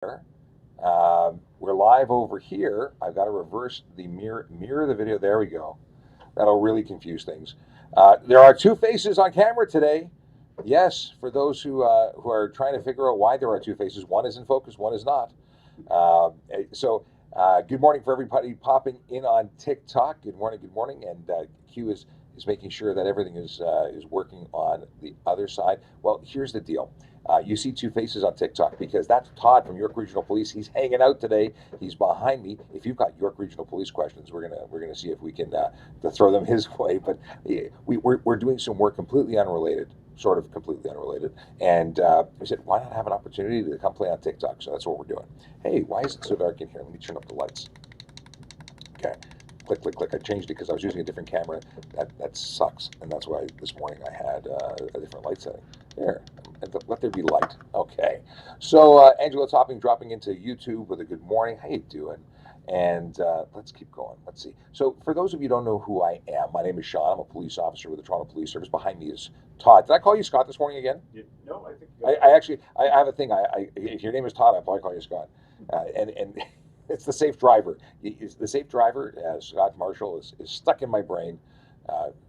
We're live over here. I've got to reverse the mirror the video. There we go. That'll really confuse things. There are two faces on camera today. Yes, for those who are trying to figure out why there are two faces, one is in focus, one is not. Good morning for everybody popping in on TikTok. Good morning, and Q is making sure that everything is working on the other side. Well, here's the deal. You see two faces on TikTok because that's Todd from York Regional Police. He's hanging out today. He's behind me. If you've got York Regional Police questions, we're gonna see if we can to throw them his way. But we're doing some work completely unrelated, sort of completely unrelated. And we said, why not have an opportunity to come play on TikTok? So that's what we're doing. Hey, why is it so dark in here? Let me turn up the lights. Okay. Click, click, click. I changed it because I was using a different camera. That sucks, and that's why this morning I had a different light setting. There, let there be light. Okay, so Angela Topping dropping into YouTube with a good morning. How you doing? And let's keep going. Let's see. So for those of you who don't know who I am, my name is Sean. I'm a police officer with the Toronto Police Service. Behind me is Todd. Did I call you Scott this morning again? No, I think I actually have a thing. If your name is Todd, I'll probably call you Scott. And it's the safe driver. The safe driver, Scott Marshall, is stuck in my brain.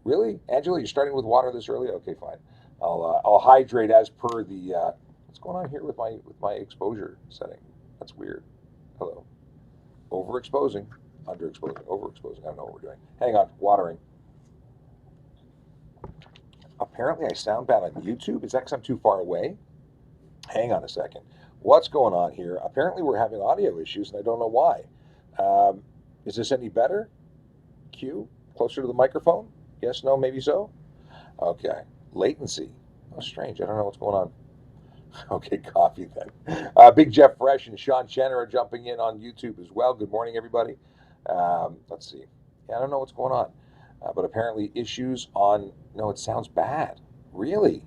Really, Angela, you're starting with water this early? Okay, fine. I'll hydrate as per the. What's going on here with my exposure setting? That's weird. Hello. Overexposing, underexposing, overexposing. I don't know what we're doing. Hang on, watering. Apparently, I sound bad on YouTube. Is that because I'm too far away? Hang on a second. What's going on here? Apparently, we're having audio issues, and I don't know why. Is this any better? Q? Closer to the microphone? Yes, no, maybe so? Okay. Latency. Oh, strange. I don't know what's going on. Okay, coffee then. Big Jeff Fresh and Sean Chenner are jumping in on YouTube as well. Good morning, everybody. Let's see. Yeah, I don't know what's going on. But apparently issues on... No, it sounds bad. Really?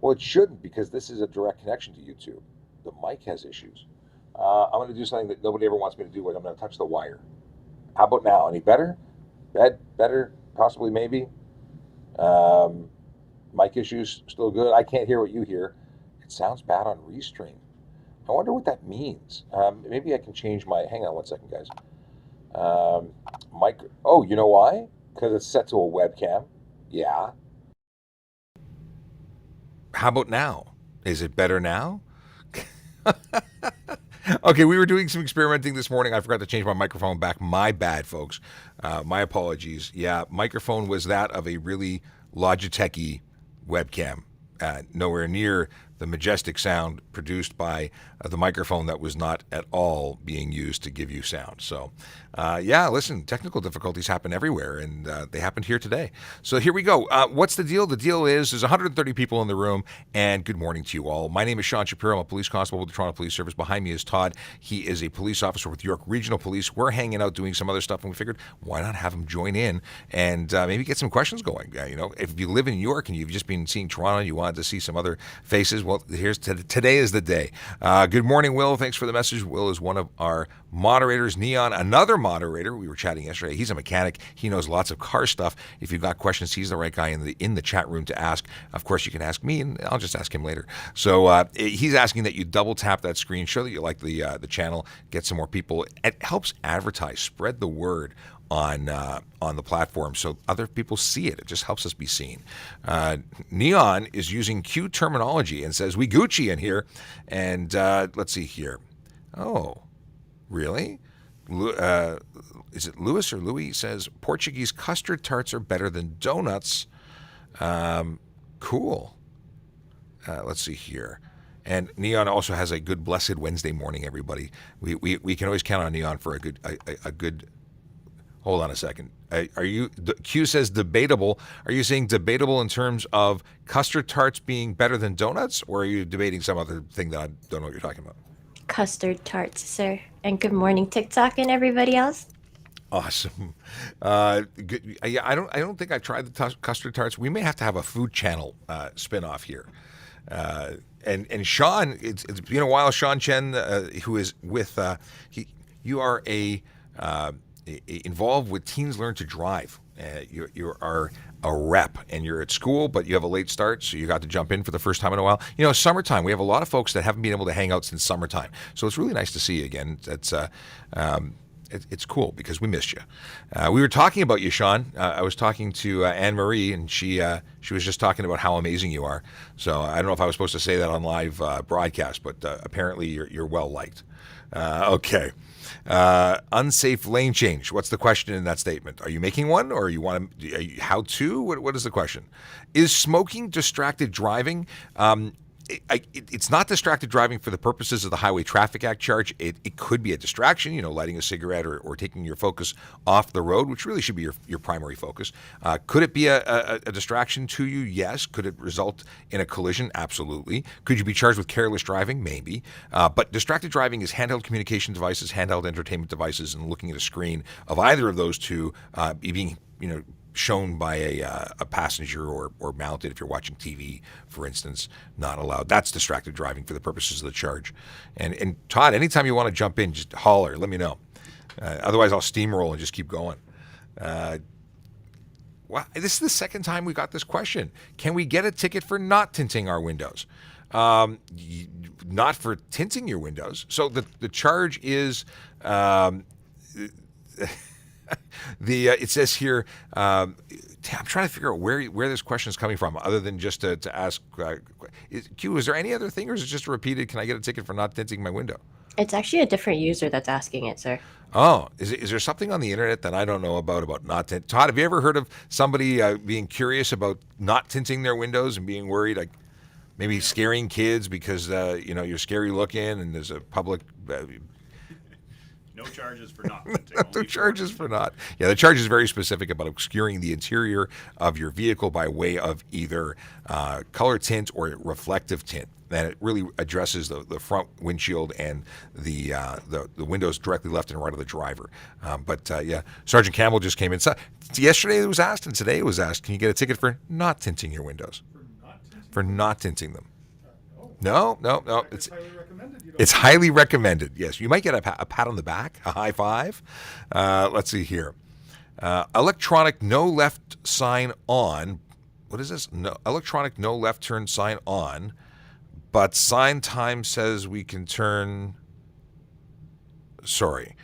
Well, it shouldn't because this is a direct connection to YouTube. The mic has issues. I'm going to do something that nobody ever wants me to do. I'm going to touch the wire. How about now? Any better? Better? Possibly, maybe. Mic issues still good. I can't hear what you hear. It sounds bad on Restream. I wonder what that means. Maybe I can change my... Hang on one second, guys. Mic... Oh, you know why? Because it's set to a webcam. Yeah. How about now? Is it better now? Okay, we were doing some experimenting this morning. I forgot to change my microphone back. My bad, folks. My apologies. Yeah, microphone was that of a really Logitech-y webcam. Nowhere near the majestic sound produced by the microphone that was not at all being used to give you sound. So, yeah, listen, technical difficulties happen everywhere, and they happened here today. So here we go. What's the deal? The deal is there's 130 people in the room, and good morning to you all. My name is Sean Shapiro. I'm a police constable with the Toronto Police Service. Behind me is Todd. He is a police officer with York Regional Police. We're hanging out doing some other stuff, and we figured, why not have him join in and maybe get some questions going? If you live in York and you've just been seeing Toronto, you wanted to see some other faces, well, today is the day. Good morning, Will. Thanks for the message. Will is one of our moderators. Neon, another moderator. We were chatting yesterday. He's a mechanic. He knows lots of car stuff. If you've got questions, he's the right guy in the chat room to ask. Of course, you can ask me, and I'll just ask him later. So he's asking that you double tap that screen, show that you like the channel, get some more people. It helps advertise, spread the word on the platform so other people see it. It just helps us be seen. Neon is using Q terminology and says, we Gucci in here. And let's see here. Oh, really? Is it Louis or Louis says, Portuguese custard tarts are better than donuts. Cool. Let's see here. And Neon also has a good blessed Wednesday morning, everybody. We can always count on Neon for a good. Hold on a second. Q says debatable. Are you saying debatable in terms of custard tarts being better than donuts, or are you debating some other thing that I don't know what you're talking about? Custard tarts, sir. And good morning, TikTok and everybody else. Awesome. Good. I don't think I've tried the custard tarts. We may have to have a food channel spin-off here. And Sean, it's been a while. Sean Chen, who is with you are involved with Teens Learn to Drive, You are a rep, and you're at school, but you have a late start, so you got to jump in for the first time in a while. Summertime. We have a lot of folks that haven't been able to hang out since summertime, so it's really nice to see you again. It's cool because we missed you. We were talking about you, Sean. I was talking to Anne Marie, and she was just talking about how amazing you are. So I don't know if I was supposed to say that on live broadcast, but apparently you're well liked. Okay. Unsafe lane change. What's the question in that statement? Are you making one, or you want to? How to? What is the question? Is smoking distracted driving? It's not distracted driving for the purposes of the Highway Traffic Act charge. It could be a distraction, lighting a cigarette or taking your focus off the road, which really should be your primary focus. Could it be a distraction to you? Yes. Could it result in a collision? Absolutely. Could you be charged with careless driving? Maybe. But distracted driving is handheld communication devices, handheld entertainment devices, and looking at a screen of either of those two being, shown by a passenger or mounted if you're watching TV, for instance, not allowed. That's distracted driving for the purposes of the charge. And Todd, anytime you want to jump in, just holler, let me know. Otherwise, I'll steamroll and just keep going. This is the second time we got this question. Can we get a ticket for not tinting our windows? Not for tinting your windows. So the charge is... it says here, I'm trying to figure out where this question is coming from, other than just to ask, Q, is there any other thing, or is it just repeated, can I get a ticket for not tinting my window? It's actually a different user that's asking it, sir. Oh, is there something on the internet that I don't know about not tinting? Todd, have you ever heard of somebody being curious about not tinting their windows and being worried, like maybe scaring kids because, you're scary looking and there's a public... No charges for not tinting. No charges for not. Yeah, the charge is very specific about obscuring the interior of your vehicle by way of either color tint or reflective tint. And it really addresses the front windshield and the windows directly left and right of the driver. Yeah, Sergeant Campbell just came in. So, yesterday it was asked, and today it was asked, can you get a ticket for not tinting your windows? For not tinting them. No. It's highly recommended. It's highly recommended. Yes, you might get a pat on the back, a high five. Let's see here. Electronic no left sign on. What is this? No, electronic no left turn sign on, but sign time says we can turn. Sorry,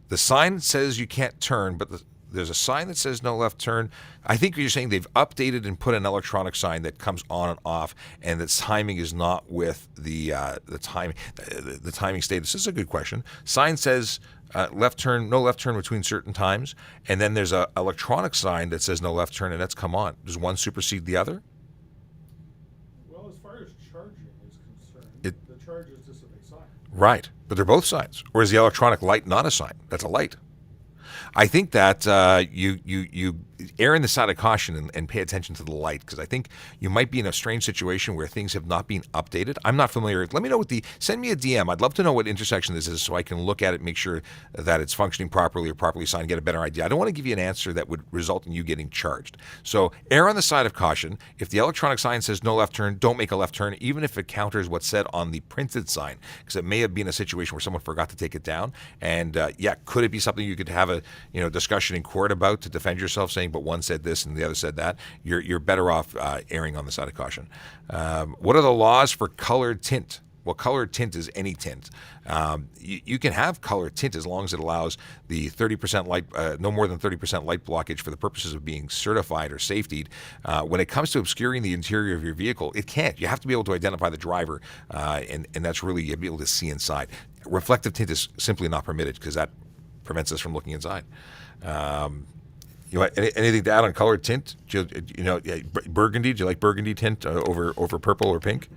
the sign says you can't turn, but there's a sign that says no left turn. I think you're saying they've updated and put an electronic sign that comes on and off, and the timing is not with the timing status. This is a good question. Sign says left turn, no left turn between certain times, and then there's a electronic sign that says no left turn, and that's come on. Does one supersede the other? Well, as far as charging is concerned, the charge is just a big sign. Right, but they're both signs. Or is the electronic light not a sign? That's a light. I think that you err on the side of caution and pay attention to the light, because I think you might be in a strange situation where things have not been updated. I'm not familiar. Let me know send me a DM. I'd love to know what intersection this is so I can look at it, make sure that it's functioning properly or properly signed, get a better idea. I don't want to give you an answer that would result in you getting charged. So err on the side of caution. If the electronic sign says no left turn, don't make a left turn, even if it counters what's said on the printed sign, because it may have been a situation where someone forgot to take it down. And could it be something you could have a discussion in court about to defend yourself, saying, but one said this and the other said that? You're better off erring on the side of caution. What are the laws for colored tint? Well, colored tint is any tint. You can have colored tint as long as it allows the 30% light, no more than 30% light blockage for the purposes of being certified or safetied. When it comes to obscuring the interior of your vehicle, it can't. You have to be able to identify the driver, and that's really, you'll be able to see inside. Reflective tint is simply not permitted because that prevents us from looking inside. You want anything to add on colored tint? Burgundy. Do you like burgundy tint over purple or pink?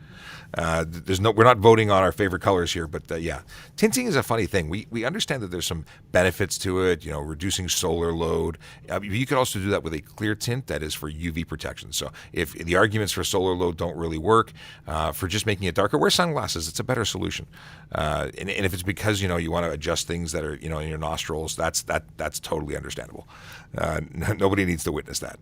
We're not voting on our favorite colors here, but tinting is a funny thing. We understand that there's some benefits to it, reducing solar load. You could also do that with a clear tint that is for UV protection. So if the arguments for solar load don't really work, for just making it darker, wear sunglasses. It's a better solution. And if it's because you want to adjust things that are in your nostrils, that's totally understandable. Nobody needs to witness that.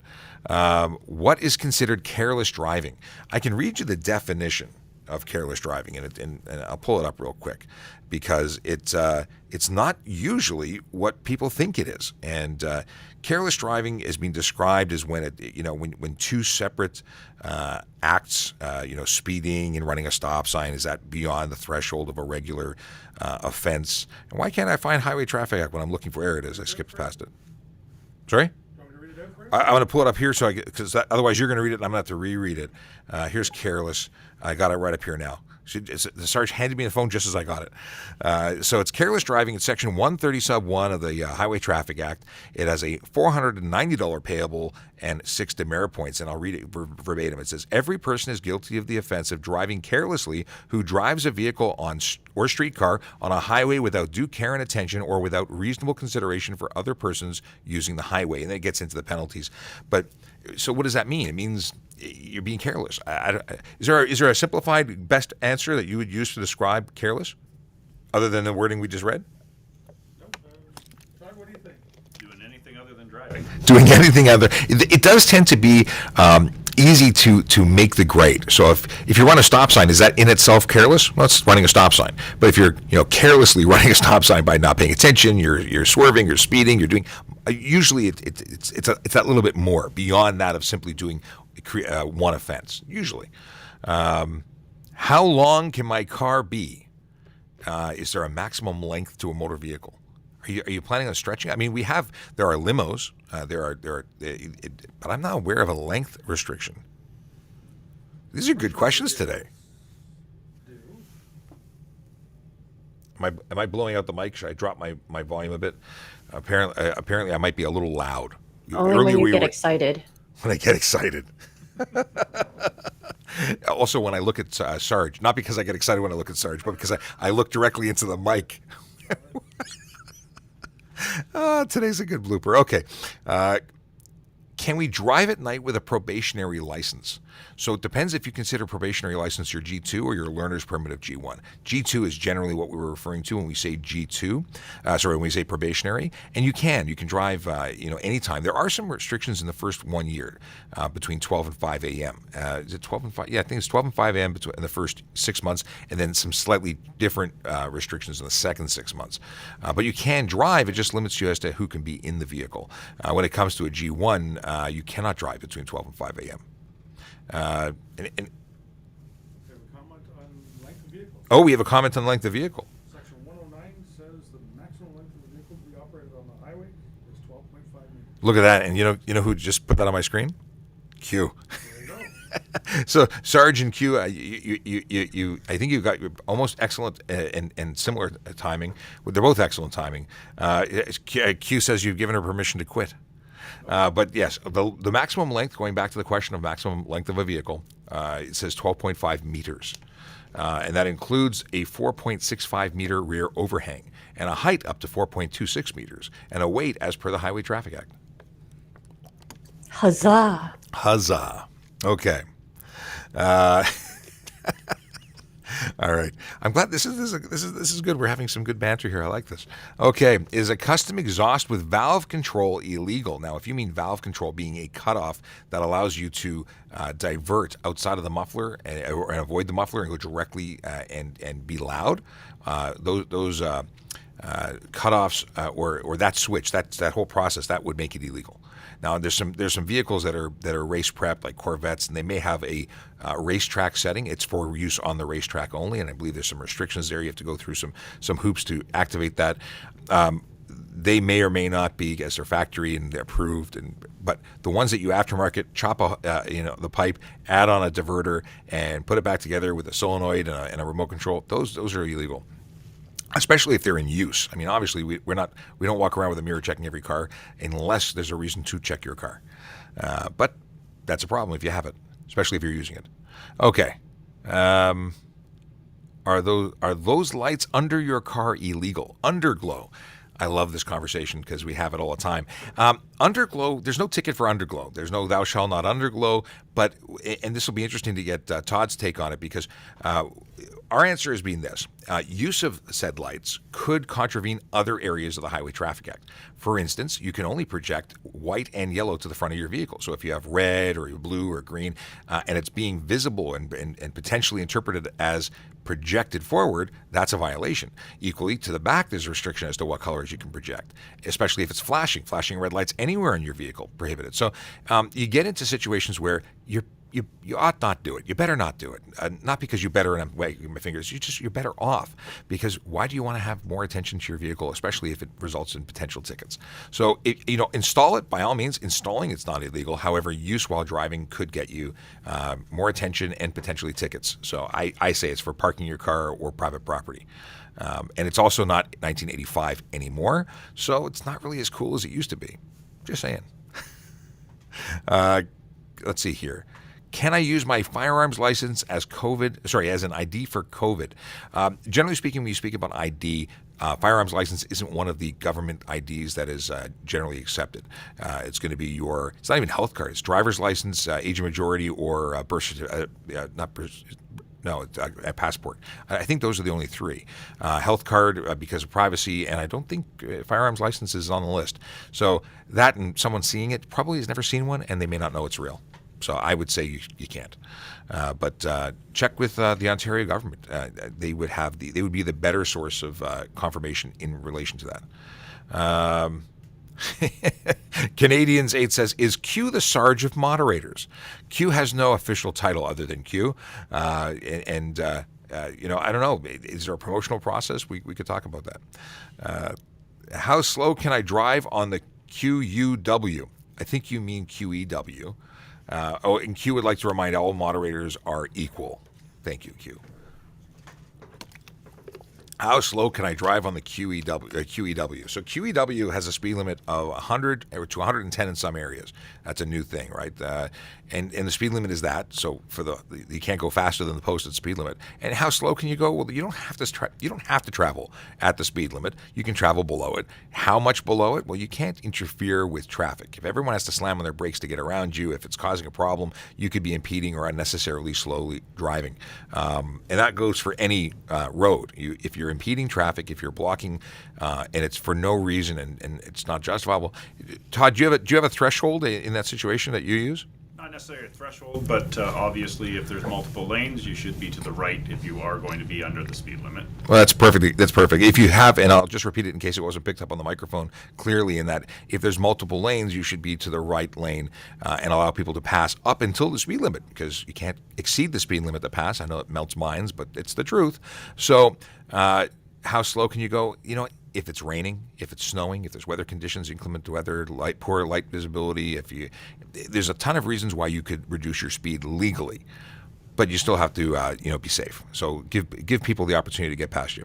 What is considered careless driving? I can read you the definition. of careless driving, and I'll pull it up real quick because it's not usually what people think it is. And careless driving is being described as when when two separate acts, speeding and running a stop sign, is that beyond the threshold of a regular offense? And why can't I find Highway Traffic Act when I'm looking for? There it is. I skipped past it. Sorry? I'm going to pull it up here because otherwise you're going to read it and I'm going to have to reread it. Here's Careless. I got it right up here now. The Sarge handed me the phone just as I got it. So it's careless driving in Section 130 Sub 1 of the Highway Traffic Act. It has a $490 payable and 6 demerit points, and I'll read it verbatim. It says, every person is guilty of the offense of driving carelessly who drives a vehicle or streetcar on a highway without due care and attention or without reasonable consideration for other persons using the highway. And then it gets into the penalties. But so what does that mean? It means you're being careless. Is there a simplified best answer that you would use to describe careless, other than the wording we just read? Nope. Todd, what do you think? Doing anything other than driving. Doing anything other. It does tend to be easy to make the grade. So if you run a stop sign, is that in itself careless? Well, it's running a stop sign. But if you're carelessly running a stop sign by not paying attention, you're swerving, you're speeding, you're doing. Usually it's that little bit more beyond that of simply doing one offense. Usually, how long can my car be? Is there a maximum length to a motor vehicle? Are you planning on stretching? I mean, there are limos. But I'm not aware of a length restriction. These are good questions today. Am I blowing out the mic? Should I drop my volume a bit? Apparently, I might be a little loud. Only when you get excited. When I get excited. Also, when I look at Sarge, not because I get excited when I look at Sarge, but because I look directly into the mic. Today's a good blooper. Okay. Can we drive at night with a probationary license? So it depends if you consider probationary license your G2 or your learner's permit of G1. G2 is generally what we were referring to when we say G2. When we say probationary. And you can drive, anytime. There are some restrictions in the first 1 year between 12 and 5 a.m. Is it 12 and 5? Yeah, I think it's 12 and 5 a.m. in the first 6 months, and then some slightly different restrictions in the second 6 months. But you can drive. It just limits you as to who can be in the vehicle. When it comes to a G1, you cannot drive between 12 and 5 a.m. Have a comment on length of vehicle. Oh, we have a comment on length of vehicle. Section 109 says the maximum length of the vehicle to be operated on the highway is 12.5 meters. Look at that, and you know who just put that on my screen? Q. There you go. So Sarge and Q, you I think you've got almost excellent and similar timing. They're both excellent timing. Q says you've given her permission to quit. But yes, the maximum length, going back to the question of maximum length of a vehicle, it says 12.5 meters. And that includes a 4.65 meter rear overhang and a height up to 4.26 meters and a weight as per the Highway Traffic Act. Huzzah. Huzzah. Okay. All right. I'm glad this is good. We're having some good banter here. I like this. Okay. Is a custom exhaust with valve control illegal? Now, if you mean valve control being a cutoff that allows you to divert outside of the muffler and avoid the muffler and go directly and be loud, those cutoffs or that switch, that whole process, that would make it illegal. Now, there's some vehicles that are race prep, like Corvettes, and they may have a racetrack setting. It's for use on the racetrack only, and I believe there's some restrictions there. You have to go through some hoops to activate that. They may or may not be, as they're factory and they're approved, but the ones that you aftermarket, chop the pipe, add on a diverter, and put it back together with a solenoid and a remote control. Those are illegal. Especially if they're in use. I mean, obviously, we don't walk around with a mirror checking every car unless there's a reason to check your car. But that's a problem if you have it, especially if you're using it. Okay. Are those lights under your car illegal? Underglow. I love this conversation because we have it all the time. Underglow, there's no ticket for underglow. There's no thou shalt not underglow. And this will be interesting to get Todd's take on it because our answer has been this. Use of said lights could contravene other areas of the Highway Traffic Act. For instance, you can only project white and yellow to the front of your vehicle. So if you have red or blue or green, and it's being visible and potentially interpreted as projected forward, that's a violation. Equally, to the back, there's a restriction as to what colors you can project, especially if it's flashing. Flashing red lights anywhere in your vehicle, prohibited. So you get into situations where you ought not do it. You better not do it. Not because you better, and I'm wagging my fingers, you're better off. Because why do you want to have more attention to your vehicle, especially if it results in potential tickets? So, install it, by all means. Installing it's not illegal. However, use while driving could get you more attention and potentially tickets. So I say it's for parking your car or private property. And it's also not 1985 anymore, so it's not really as cool as it used to be. Just saying. Let's see here. Can I use my firearms license as an ID for COVID? Generally speaking, when you speak about ID, firearms license isn't one of the government IDs that is generally accepted. It's going to be it's not even health card. It's driver's license, age of majority, or birth certificate. It's a passport. I think those are the only three. Health card because of privacy, and I don't think firearms license is on the list. So that and someone seeing it probably has never seen one, and they may not know it's real. So I would say you can't. But check with the Ontario government. They would be the better source of confirmation in relation to that. Canadians 8 says, is Q the Sarge of moderators? Q has no official title other than Q. I don't know. Is there a promotional process? We could talk about that. How slow can I drive on the QUW? I think you mean QEW. And Q would like to remind all moderators are equal. Thank you, Q. How slow can I drive on the QEW? So QEW has a speed limit of 100 to 110 in some areas. That's a new thing, right? And the speed limit is that. So you can't go faster than the posted speed limit. And how slow can you go? Well, you don't have to travel at the speed limit. You can travel below it. How much below it? Well, you can't interfere with traffic. If everyone has to slam on their brakes to get around you, if it's causing a problem, you could be impeding or unnecessarily slowly driving. And that goes for any road. If you're impeding traffic, if you're blocking, and it's for no reason and it's not justifiable. Todd, do you have a threshold in that situation that you use? Not necessarily a threshold, but obviously if there's multiple lanes, you should be to the right if you are going to be under the speed limit. Well, that's perfect. If you have, and I'll just repeat it in case it wasn't picked up on the microphone clearly, in that if there's multiple lanes, you should be to the right lane and allow people to pass up until the speed limit, because you can't exceed the speed limit to pass. I know it melts minds, but it's the truth. So how slow can you go? If it's raining, if it's snowing, if there's weather conditions, inclement weather, poor light visibility, there's a ton of reasons why you could reduce your speed legally, but you still have to, be safe. So give people the opportunity to get past you.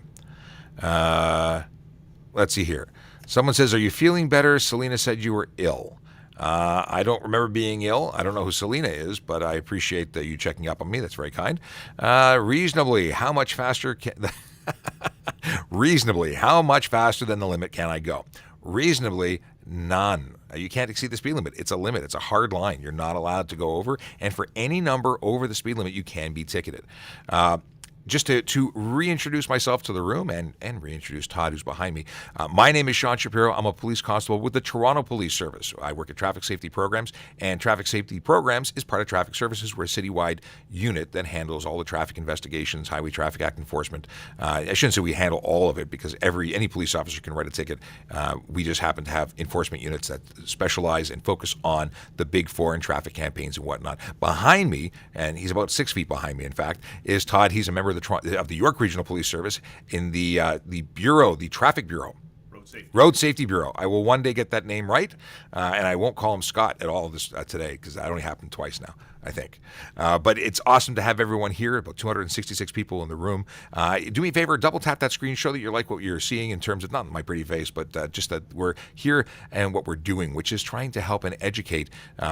Let's see here. Someone says, "Are you feeling better?" Selena said you were ill. I don't remember being ill. I don't know who Selena is, but I appreciate you checking up on me. That's very kind. Reasonably, how much faster can... Reasonably, how much faster than the limit can I go? Reasonably, none. You can't exceed the speed limit. It's a limit. It's a hard line. You're not allowed to go over. And for any number over the speed limit, you can be ticketed. Just to reintroduce myself to the room and reintroduce Todd, who's behind me. My name is Sean Shapiro. I'm a police constable with the Toronto Police Service. I work at Traffic Safety Programs, and Traffic Safety Programs is part of Traffic Services. We're a citywide unit that handles all the traffic investigations, Highway Traffic Act enforcement. I shouldn't say we handle all of it, because any police officer can write a ticket. We just happen to have enforcement units that specialize and focus on the big four and traffic campaigns and whatnot. Behind me, and he's about 6 feet behind me, in fact, is Todd. He's a member of the York Regional Police Service in the bureau, the Traffic Bureau. Road Safety Bureau. I will one day get that name right, and I won't call him Scott at all today, because that only happened twice now, I think. But it's awesome to have everyone here, about 266 people in the room. Do me a favor, double tap that screen, show that you like what you're seeing in terms of not my pretty face, but just that we're here and what we're doing, which is trying to help and educate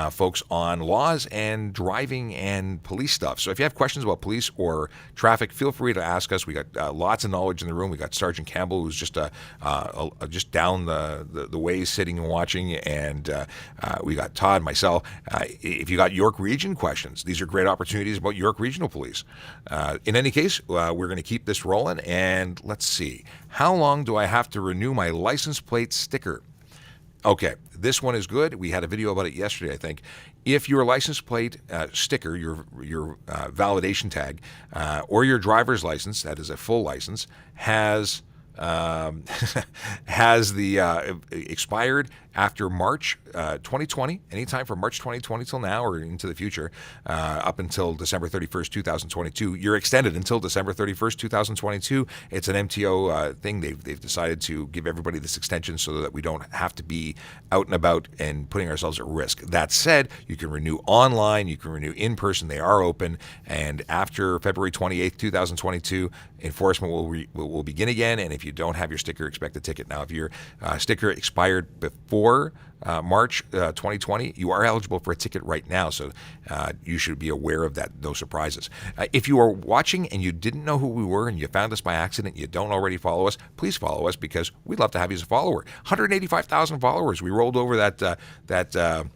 folks on laws and driving and police stuff. So if you have questions about police or traffic, feel free to ask us. We got lots of knowledge in the room. We got Sergeant Campbell, who's just just down the way, sitting and watching, and we got Todd, myself. If you got York Region questions. These are great opportunities about York Regional Police. In any case, we're going to keep this rolling, and let's see. How long do I have to renew my license plate sticker? Okay, this one is good. We had a video about it yesterday, I think. If your license plate sticker, your validation tag, or your driver's license, that is a full license, has has the expired after March 2020, anytime from March 2020 till now or into the future, up until December 31st, 2022. You're extended until December 31st, 2022. It's an MTO thing. They've decided to give everybody this extension so that we don't have to be out and about and putting ourselves at risk. That said, you can renew online, you can renew in person. They are open, and after February 28th, 2022, enforcement will begin again. And if you don't have your sticker, expect a ticket. Now, if your sticker expired before March 2020, you are eligible for a ticket right now, so you should be aware of that. No surprises. If you are watching and you didn't know who we were and you found us by accident, you don't already follow us, please follow us because we'd love to have you as a follower. 185,000 followers. We rolled over that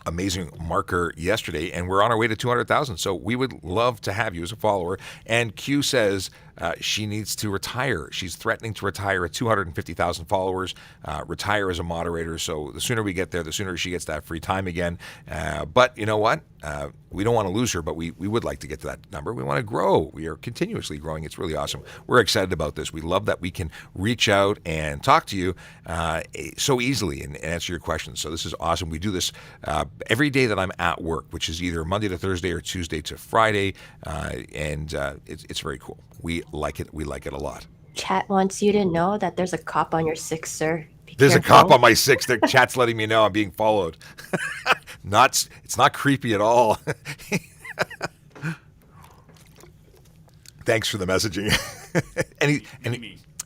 amazing marker yesterday, and we're on our way to 200,000. So we would love to have you as a follower. And Q says she needs to retire. She's threatening to retire at 250,000 followers, retire as a moderator. So the sooner we get there, the sooner she gets that free time again. But you know what? We don't want to lose her, but we would like to get to that number. We want to grow. We are continuously growing. It's really awesome. We're excited about this. We love that we can reach out and talk to you so easily and answer your questions. So this is awesome. We do this every day that I'm at work, which is either Monday to Thursday or Tuesday to Friday, and it's very cool. We like it. We like it a lot. Chat wants you to know that there's a cop on your 6, sir. Be There's careful. a cop on my 6. The chat's letting me know I'm being followed. It's not creepy at all. Thanks for the messaging.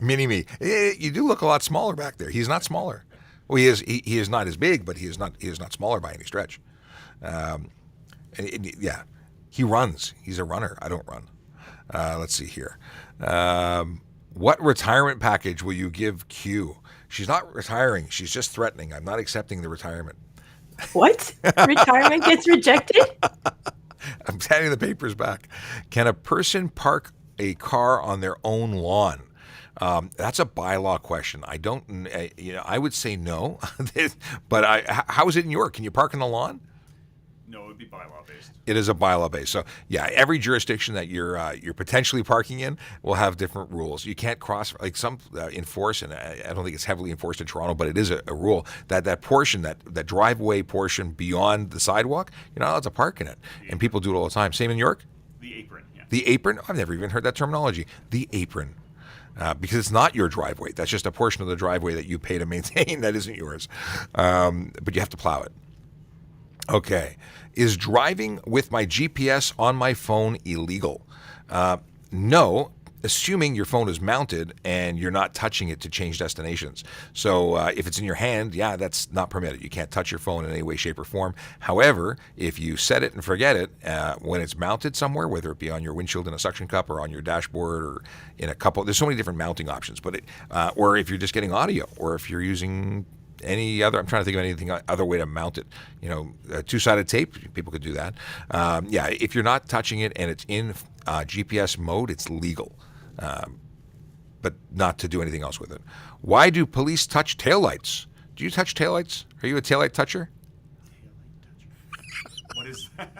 Mini-me. You do look a lot smaller back there. He's not smaller. Well, he is not as big, but he is not smaller by any stretch. Yeah, he runs. He's a runner. I don't run. Let's see here. What retirement package will you give Q? She's not retiring. She's just threatening. I'm not accepting the retirement. What? Retirement gets rejected? I'm handing the papers back. Can a person park a car on their own lawn? That's a bylaw question. I don't, I would say no, but how is it in York? Can you park on the lawn? No, it would be bylaw based. It is a bylaw based. So yeah, every jurisdiction that you're potentially parking in will have different rules. You can't cross, like some enforce, and I don't think it's heavily enforced in Toronto, but it is a rule that portion, that driveway portion beyond the sidewalk, you're not allowed to park in it. And people do it all the time. Same in York? The apron, yeah. The apron? I've never even heard that terminology. The apron. Because it's not your driveway. That's just a portion of the driveway that you pay to maintain that isn't yours. But you have to plow it. Okay. Is driving with my GPS on my phone illegal? No, assuming your phone is mounted and you're not touching it to change destinations. So if it's in your hand, yeah, that's not permitted. You can't touch your phone in any way, shape, or form. However, if you set it and forget it, when it's mounted somewhere, whether it be on your windshield in a suction cup or on your dashboard or in a couple, there's so many different mounting options. But or if you're just getting audio, or if you're using any other, I'm trying to think of anything other way to mount it. Two-sided tape, people could do that. Yeah, if you're not touching it and it's in GPS mode, it's legal. But not to do anything else with it. Why do police touch taillights? Do you touch taillights? Are you a taillight toucher? What is that?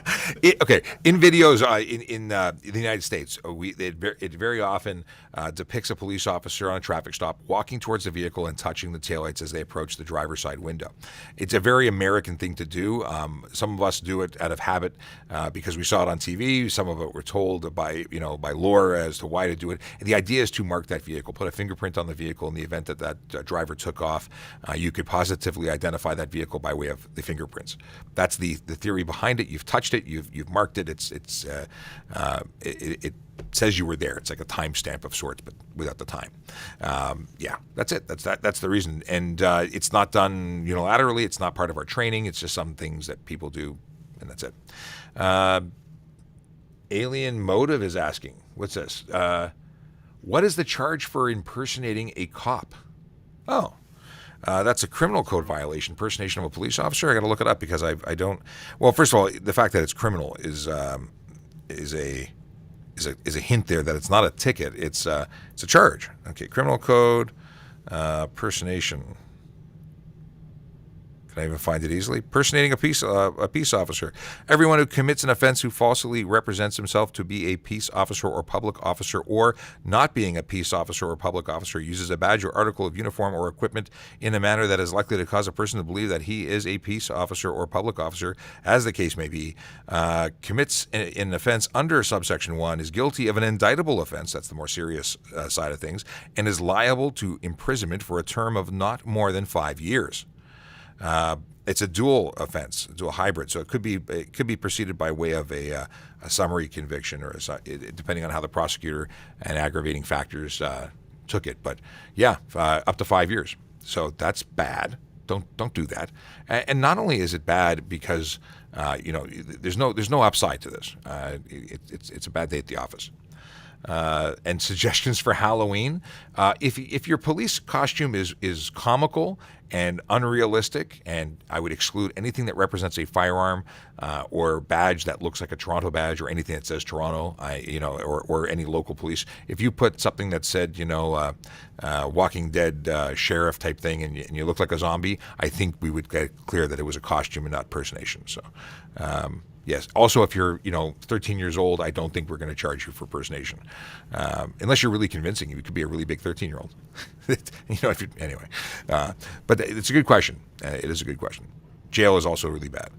Okay, in videos in the United States, it very often depicts a police officer on a traffic stop walking towards the vehicle and touching the taillights as they approach the driver's side window. It's a very American thing to do. Some of us do it out of habit because we saw it on TV. Some of it were told by lore as to why to do it. And the idea is to mark that vehicle, put a fingerprint on the vehicle in the event that driver took off. You could positively identify that vehicle by way of the fingerprints. That's the theory behind it. You've touched it. You've marked it. It says you were there. It's like a timestamp of sorts, but without the time. Yeah, that's it. That's the reason. And it's not done unilaterally. It's not part of our training. It's just some things that people do, and that's it. Alien Motive is asking, what's this? What is the charge for impersonating a cop? Oh. That's a criminal code violation, impersonation of a police officer. I got to look it up because I don't. Well, first of all, the fact that it's criminal is a hint there that it's not a ticket. It's a charge. Okay, criminal code, impersonation. Can I even find it easily? Impersonating a peace officer. Everyone who commits an offense who falsely represents himself to be a peace officer or public officer, or not being a peace officer or public officer, uses a badge or article of uniform or equipment in a manner that is likely to cause a person to believe that he is a peace officer or public officer, as the case may be, commits an offense under subsection 1, is guilty of an indictable offense, that's the more serious side of things, and is liable to imprisonment for a term of not more than 5 years. It's a dual offense, a dual hybrid, so it could be preceded by way of a summary conviction, or depending on how the prosecutor and aggravating factors took it. But yeah, up to 5 years. So that's bad. Don't do that. And not only is it bad because there's no upside to this. It's a bad day at the office. And suggestions for Halloween. If your police costume is comical and unrealistic, and I would exclude anything that represents a firearm or badge that looks like a Toronto badge, or anything that says Toronto, or any local police. If you put something that said, Walking Dead sheriff type thing, and you look like a zombie, I think we would get clear that it was a costume and not impersonation. So. Yes. Also, if you're, 13 years old, I don't think we're going to charge you for impersonation, unless you're really convincing. You could be a really big 13-year-old. Anyway. But it's a good question. It is a good question. Jail is also really bad.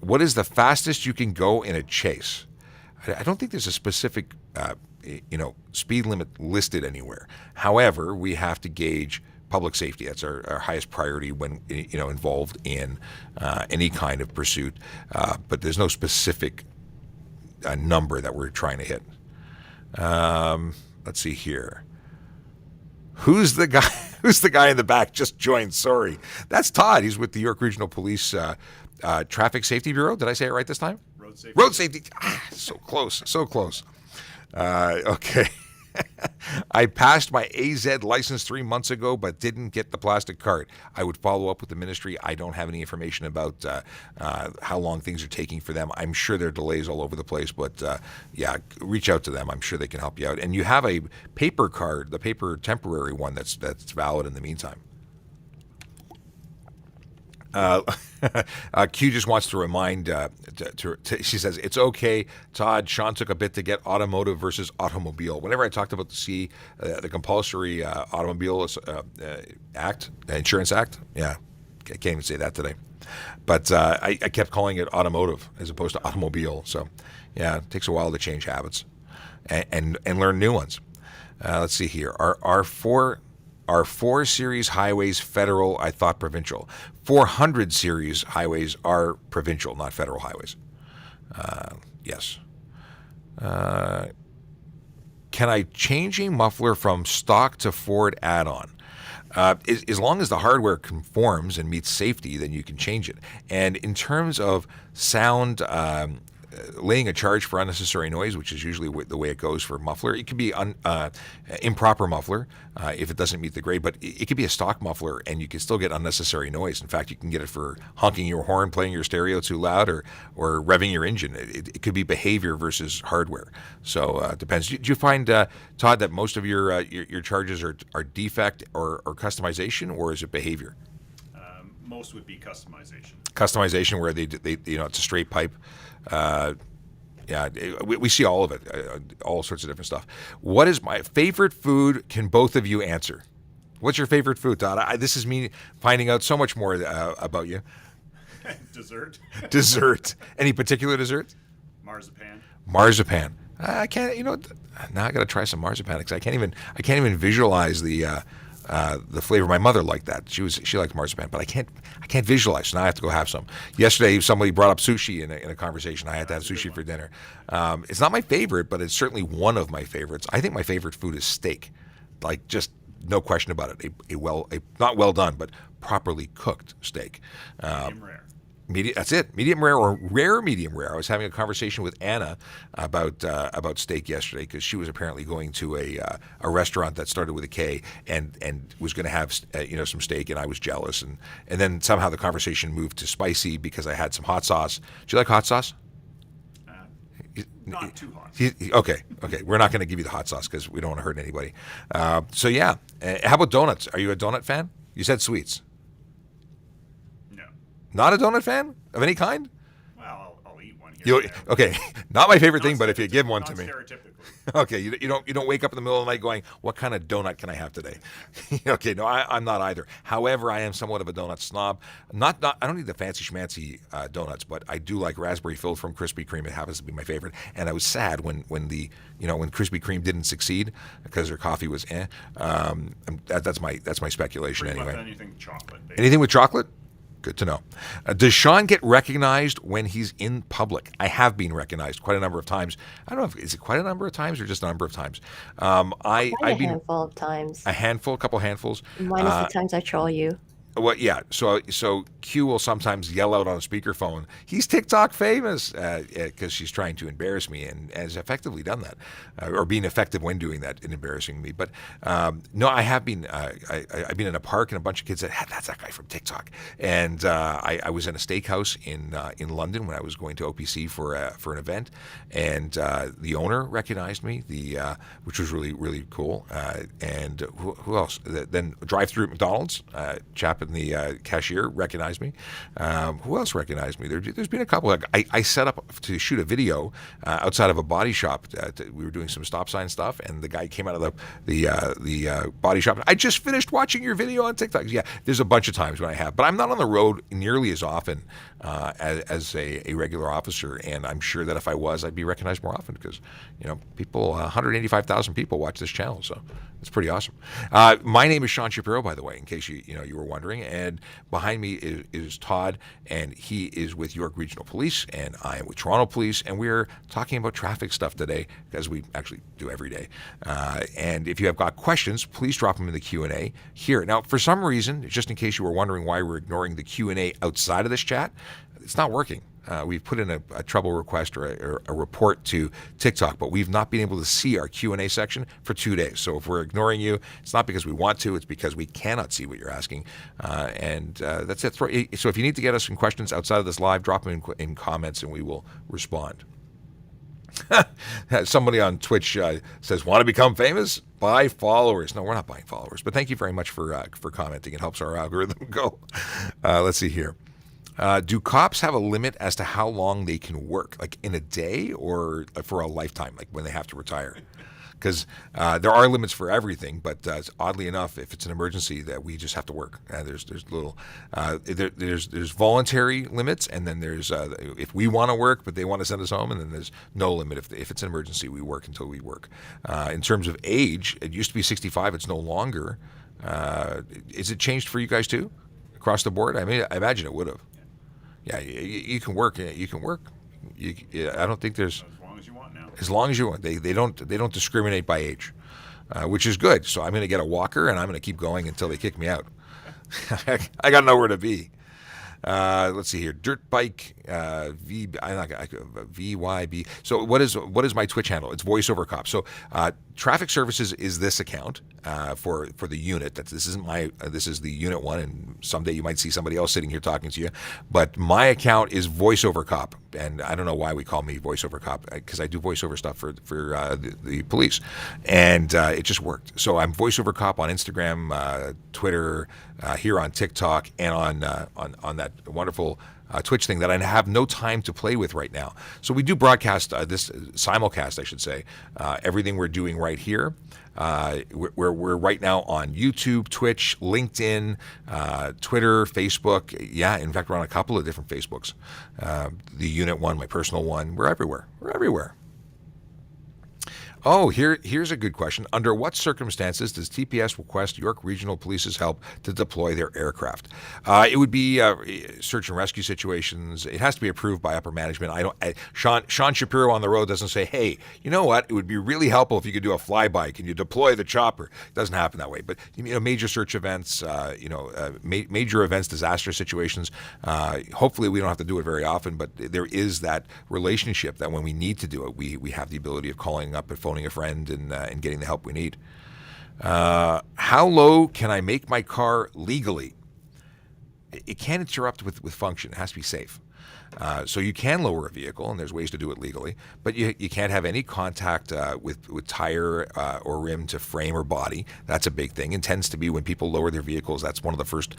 What is the fastest you can go in a chase? I don't think there's a specific, speed limit listed anywhere. However, we have to gauge public safety. That's our highest priority when involved in any kind of pursuit. But there's no specific number that we're trying to hit. Let's see here. Who's the guy? Who's the guy in the back? Just joined. Sorry, that's Todd. He's with the York Regional Police Traffic Safety Bureau. Did I say it right this time? Road safety. Road safety. So close. So close. Okay. I passed my AZ license 3 months ago, but didn't get the plastic card. I would follow up with the ministry. I don't have any information about how long things are taking for them. I'm sure there are delays all over the place, but reach out to them. I'm sure they can help you out. And you have a paper card, the paper temporary one that's valid in the meantime. Q just wants to remind, she says, it's okay, Todd, Sean took a bit to get automotive versus automobile. Whenever I talked about the compulsory automobile insurance act, I can't even say that today. But I kept calling it automotive as opposed to automobile. So, it takes a while to change habits and learn new ones. Let's see here. Are 4 series highways federal? I thought provincial. 400 series highways are provincial, not federal highways. Yes. Can I change a muffler from stock to Ford add-on? As long as the hardware conforms and meets safety, then you can change it. And in terms of sound, laying a charge for unnecessary noise, which is usually the way it goes for muffler. It could be improper muffler if it doesn't meet the grade, but it could be a stock muffler and you can still get unnecessary noise. In fact, you can get it for honking your horn, playing your stereo too loud, or revving your engine. It could be behavior versus hardware. So it depends. Do you find, Todd, that most of your charges are defect or customization, or is it behavior? Most would be customization. Customization, where they it's a straight pipe. We see all of it, all sorts of different stuff. What is my favorite food? Can both of you answer? What's your favorite food, Todd? This is me finding out so much more about you. Dessert. Dessert. Any particular dessert? Marzipan. I can't. Now I got to try some marzipan because I can't even visualize the flavor. My mother liked that. She liked marzipan, but I can't visualize. So now I have to go have some. Yesterday, somebody brought up sushi in a conversation. I had to have sushi for dinner. It's not my favorite, but it's certainly one of my favorites. I think my favorite food is steak, like just no question about it. A not well done, but properly cooked steak. Medium rare. That's it. Medium rare or rare medium rare. I was having a conversation with Anna about steak yesterday because she was apparently going to a restaurant that started with a K and was going to have some steak, and I was jealous, and then somehow the conversation moved to spicy because I had some hot sauce. Do you like hot sauce? Not too hot. Okay. We're not going to give you the hot sauce because we don't want to hurt anybody. So yeah, how about donuts? Are you a donut fan? You said sweets. No. Not a donut fan of any kind? Well, I'll eat one here. Okay, not my favorite thing, but if you give one to me. Stereotypically. Okay, you don't wake up in the middle of the night going, what kind of donut can I have today? Okay, no, I'm not either. However, I am somewhat of a donut snob. I don't need the fancy schmancy donuts, but I do like raspberry filled from Krispy Kreme. It happens to be my favorite. And I was sad when Krispy Kreme didn't succeed because their coffee was that's my speculation Pretty much anyway. anything chocolate. Basically. Anything with chocolate? Good to know. Does Sean get recognized when he's in public? I have been recognized quite a number of times. I don't know is it quite a number of times or just a number of times. I've been handful of times. a couple handfuls. Minus the times I troll you. Well, yeah. So Q will sometimes yell out on a speakerphone, "He's TikTok famous," because she's trying to embarrass me, and has effectively done that, or being effective when doing that in embarrassing me. But no, I have been. I've been in a park and a bunch of kids said, "That's that guy from TikTok." And I was in a steakhouse in London when I was going to OPC for an event, and the owner recognized me, which was really really cool. And who else? Then drive-through at McDonald's, chap in the cashier recognized me. Who else recognized me? There's been a couple. I set up to shoot a video outside of a body shop. We were doing some stop sign stuff, and the guy came out of the body shop. I just finished watching your video on TikTok. Yeah, there's a bunch of times when I have, but I'm not on the road nearly as often as a regular officer. And I'm sure that if I was, I'd be recognized more often because people, 185,000 people watch this channel, so it's pretty awesome. My name is Sean Shapiro, by the way, in case you were wondering. And behind me is Todd, and he is with York Regional Police, and I am with Toronto Police, and we're talking about traffic stuff today, as we actually do every day. And if you have got questions, please drop them in the Q&A here. Now, for some reason, just in case you were wondering why we're ignoring the Q&A outside of this chat, it's not working. We've put in a trouble request or a report to TikTok, but we've not been able to see our Q&A section for 2 days. So if we're ignoring you, it's not because we want to, it's because we cannot see what you're asking. And that's it. So if you need to get us some questions outside of this live, drop them in comments and we will respond. Somebody on Twitch says, want to become famous? Buy followers. No, we're not buying followers, but thank you very much for commenting. It helps our algorithm go. Let's see here. Do cops have a limit as to how long they can work, like in a day or for a lifetime, like when they have to retire? Because there are limits for everything, but oddly enough, if it's an emergency, that we just have to work. There's voluntary limits, and then there's if we want to work, but they want to send us home, and then there's no limit. If it's an emergency, we work until we work. In terms of age, it used to be 65. It's no longer. Is it changed for you guys too, across the board? I mean, I imagine it would have. Yeah, you can work. You can work. I don't think there's. As long as you want now. As long as you want. They don't discriminate by age, which is good. So I'm going to get a walker and I'm going to keep going until they kick me out. I got nowhere to be. Let's see here. Dirt bike VYB. So what is my Twitch handle? It's voiceover cop. So traffic services is this account for the unit. This is the unit one, and someday you might see somebody else sitting here talking to you. But my account is voiceover cop, and I don't know why we call me voiceover cop because I do voiceover stuff for the police, and it just worked. So I'm voiceover cop on Instagram, Twitter, here on TikTok, and on that wonderful Twitch thing that I have no time to play with right now. So we do broadcast this simulcast, I should say, everything we're doing right here. We're right now on YouTube, Twitch, LinkedIn, Twitter, Facebook. Yeah, in fact, we're on a couple of different Facebooks. The unit one, my personal one. We're everywhere. Oh, here's a good question. Under what circumstances does TPS request York Regional Police's help to deploy their aircraft? It would be search and rescue situations. It has to be approved by upper management. Sean Shapiro on the road doesn't say, hey, you know what? It would be really helpful if you could do a flyby. Can you deploy the chopper? It doesn't happen that way. But major search events, major events, disaster situations. Hopefully, we don't have to do it very often. But there is that relationship that when we need to do it, we have the ability of calling up and phoning a friend and getting the help we need. How low can I make my car legally? It can't interrupt with function. It has to be safe. So you can lower a vehicle, and there's ways to do it legally, but you can't have any contact with tire or rim to frame or body. That's a big thing, and tends to be when people lower their vehicles. That's one of the first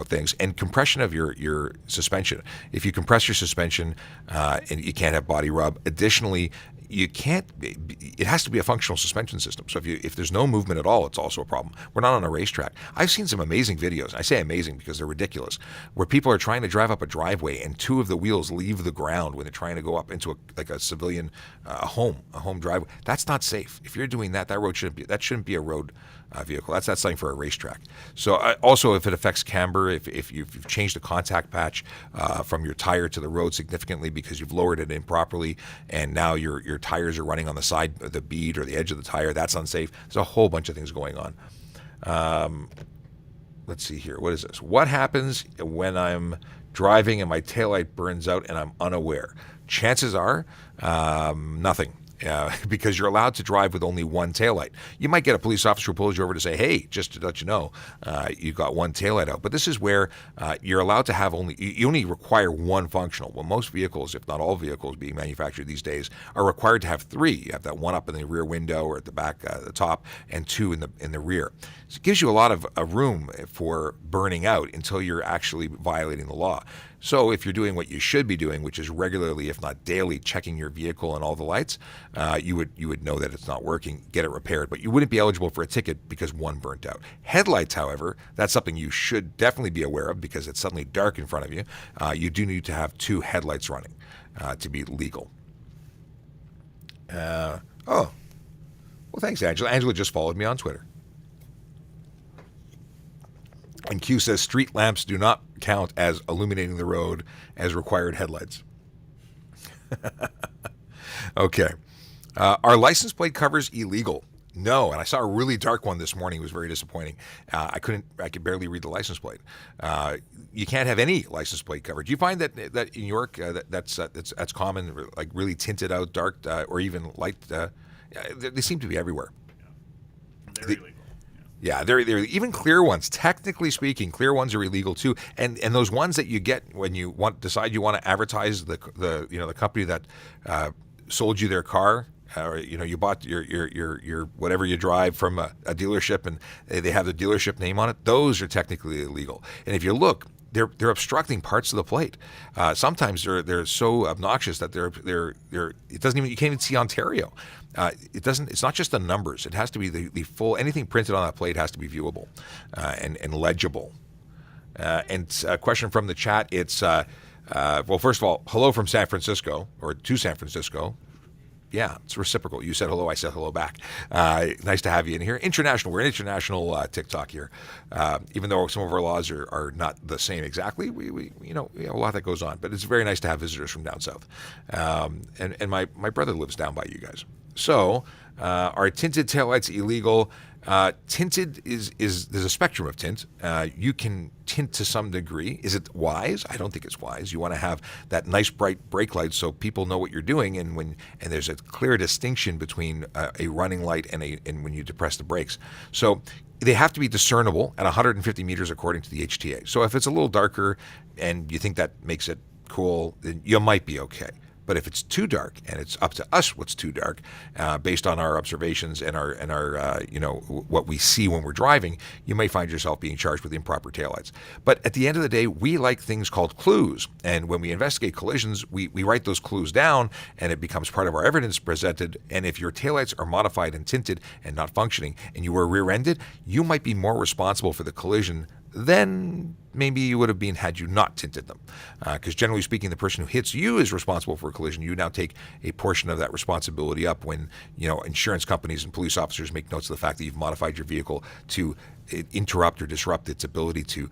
things. And compression of your suspension. If you compress your suspension, and you can't have body rub. Additionally, you can't. It has to be a functional suspension system. So if there's no movement at all, it's also a problem. We're not on a racetrack. I've seen some amazing videos. I say amazing because they're ridiculous, where people are trying to drive up a driveway and two of the wheels leave the ground when they're trying to go up into a civilian home driveway. That's not safe. If you're doing that, that shouldn't be a road vehicle. That's something for a racetrack. So also, if it affects camber, if you've changed the contact patch from your tire to the road significantly because you've lowered it improperly, and now your tires are running on the side of the bead or the edge of the tire, that's unsafe. There's a whole bunch of things going on. Let's see here. What is this? What happens when I'm driving and my taillight burns out and I'm unaware? Chances are nothing. Because you're allowed to drive with only one taillight. You might get a police officer who pulls you over to say, hey, just to let you know, you've got one taillight out. But this is where you're allowed to have you only require one functional. Well, most vehicles, if not all vehicles being manufactured these days, are required to have three. You have that one up in the rear window or at the back, the top, and two in the rear. So it gives you a lot of room for burning out until you're actually violating the law. So if you're doing what you should be doing, which is regularly, if not daily, checking your vehicle and all the lights, you would know that it's not working, get it repaired. But you wouldn't be eligible for a ticket because one burnt out. Headlights, however, that's something you should definitely be aware of because it's suddenly dark in front of you. You do need to have two headlights running to be legal. Well, thanks, Angela. Angela just followed me on Twitter. And Q says street lamps do not count as illuminating the road as required headlights. Okay. Are license plate covers illegal? No, and I saw a really dark one this morning. It was very disappointing. I could barely read the license plate. You can't have any license plate cover. Do you find that in York that's common, like really tinted out, dark, or even light? They seem to be everywhere. Yeah. They're illegal. Yeah, they're even clear ones. Technically speaking, clear ones are illegal too. And those ones that you get when you decide you want to advertise the company that sold you their car, or you bought your whatever you drive from a dealership, and they have the dealership name on it. Those are technically illegal. And if you look, they're obstructing parts of the plate. Sometimes they're so obnoxious that it doesn't even, you can't even see Ontario. It's not just the numbers. It has to be the full, anything printed on that plate has to be viewable and legible. And a question from the chat. It's well, first of all, hello from San Francisco, or to San Francisco. Yeah, it's reciprocal. You said hello, I said hello back. Nice to have you in here. International. We're an international TikTok here. Even though some of our laws are not the same exactly, we have a lot that goes on. But it's very nice to have visitors from down south. And my brother lives down by you guys. So, are tinted taillights illegal? Tinted is there's a spectrum of tint. You can tint to some degree. Is it wise? I don't think it's wise. You want to have that nice bright brake light so people know what you're doing, and there's a clear distinction between a running light and when you depress the brakes. So they have to be discernible at 150 meters according to the HTA. So if it's a little darker and you think that makes it cool, then you might be okay. But if it's too dark, and it's up to us what's too dark, based on our observations and our what we see when we're driving, you may find yourself being charged with improper taillights. But at the end of the day, we like things called clues, and when we investigate collisions, we write those clues down, and it becomes part of our evidence presented. And if your taillights are modified and tinted and not functioning, and you were rear-ended, you might be more responsible for the collision than maybe you would have been had you not tinted them. Because generally speaking, the person who hits you is responsible for a collision. You now take a portion of that responsibility up when, insurance companies and police officers make notes of the fact that you've modified your vehicle to interrupt or disrupt its ability to,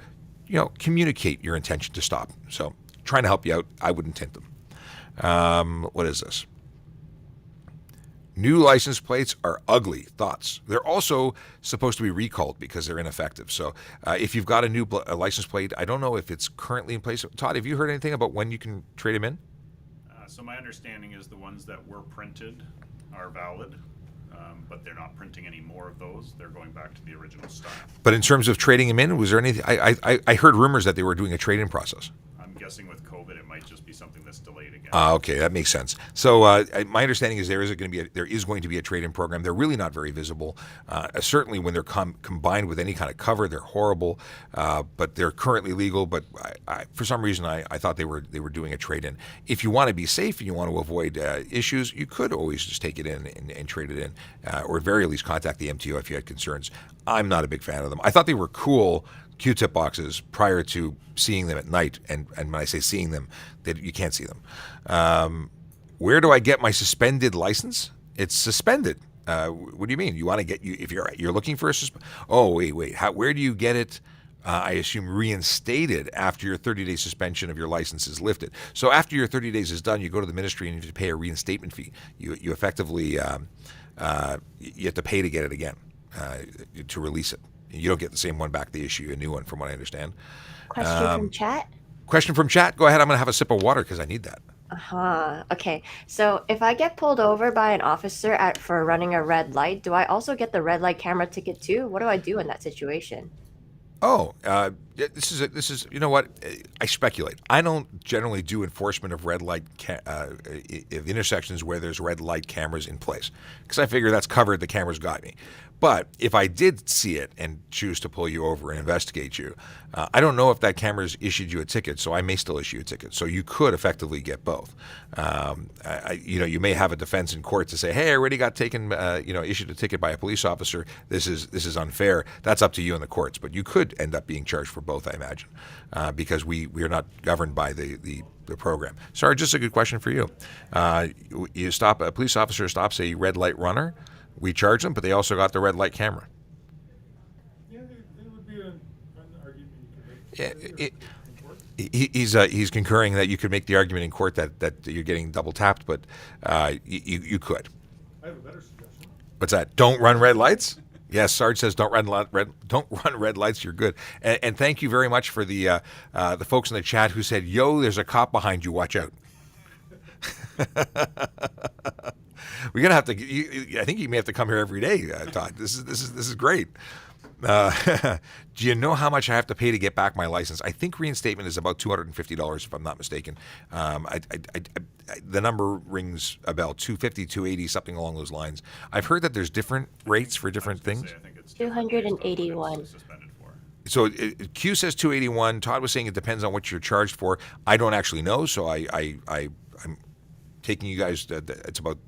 communicate your intention to stop. So trying to help you out, I wouldn't tint them. What is this? New license plates are ugly. Thoughts? They're also supposed to be recalled because they're ineffective. So if you've got a new license plate, I don't know if it's currently in place. Todd, have you heard anything about when you can trade them in? So my understanding is the ones that were printed are valid, but they're not printing any more of those. They're going back to the original style. But in terms of trading them in, was there anything? I heard rumors that they were doing a trade-in process. I'm guessing with COVID, it might just be something that's delayed again. Okay, that makes sense. So my understanding is there is going to be a trade-in program. They're really not very visible. Certainly when they're combined with any kind of cover, they're horrible. But they're currently legal. But for some reason, I thought they were doing a trade-in. If you want to be safe and you want to avoid issues, you could always just take it in and trade it in, or at very least contact the MTO if you had concerns. I'm not a big fan of them. I thought they were cool Q-tip boxes prior to seeing them at night, and when I say seeing them, that you can't see them. Where do I get my suspended license? It's suspended. What do you mean? You want to get if you're looking for a Oh, wait. Where do you get it? I assume reinstated after your 30-day suspension of your license is lifted. So after your 30 days is done, you go to the ministry and you have to pay a reinstatement fee. You effectively you have to pay to get it again, to release it. You don't get the same one back. They issue you a new one, from what I understand. Question from chat? Question from chat? Go ahead. I'm going to have a sip of water because I need that. Okay. So if I get pulled over by an officer for running a red light, do I also get the red light camera ticket too? What do I do in that situation? Oh, this is you know what? I speculate. I don't generally do enforcement of red light of intersections where there's red light cameras in place, because I figure that's covered. The camera's got me. But if I did see it and choose to pull you over and investigate you, I don't know if that camera's issued you a ticket, so I may still issue a ticket. So you could effectively get both. You may have a defense in court to say, "Hey, I already got taken, issued a ticket by a police officer. This is unfair." That's up to you in the courts, but you could end up being charged for both, I imagine, because we are not governed by the program. Sorry, just a good question for you. A police officer stops a red light runner. We charge them, but they also got the red light camera. Yeah, it would be an argument you could make. He's concurring that you could make the argument in court that you're getting double tapped, but you could. I have a better suggestion. What's that? Don't run red lights? Yes, Sarge says don't run red lights. You're good. And thank you very much for the folks in the chat who said, "Yo, there's a cop behind you. Watch out." We're gonna have to. I think you may have to come here every day, Todd. This is great. Do you know how much I have to pay to get back my license? I think reinstatement is about $250, if I'm not mistaken. The number rings a bell, $250, $280, something along those lines. I've heard that there's different rates for different things. I think it's 281. suspended for. So Q says 281. Todd was saying it depends on what you're charged for. I don't actually know, so I'm taking you guys. It's about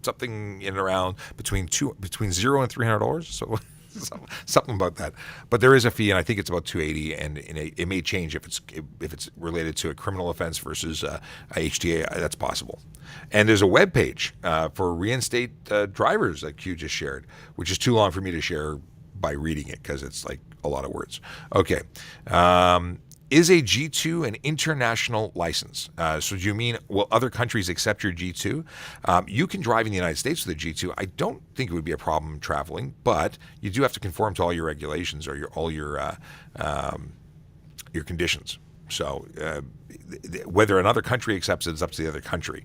something in and around between $0 and $300. So something about that. But there is a fee, and I think it's about $280, and it may change if it's related to a criminal offense versus a HTA. That's possible. And there's a web page for reinstate drivers that Q just shared, which is too long for me to share by reading it because it's like a lot of words. Okay. Is a G2 an international license? So do you mean, will other countries accept your G2? You can drive in the United States with a G2. I don't think it would be a problem traveling, but you do have to conform to all your regulations or all your conditions. So whether another country accepts it is up to the other country.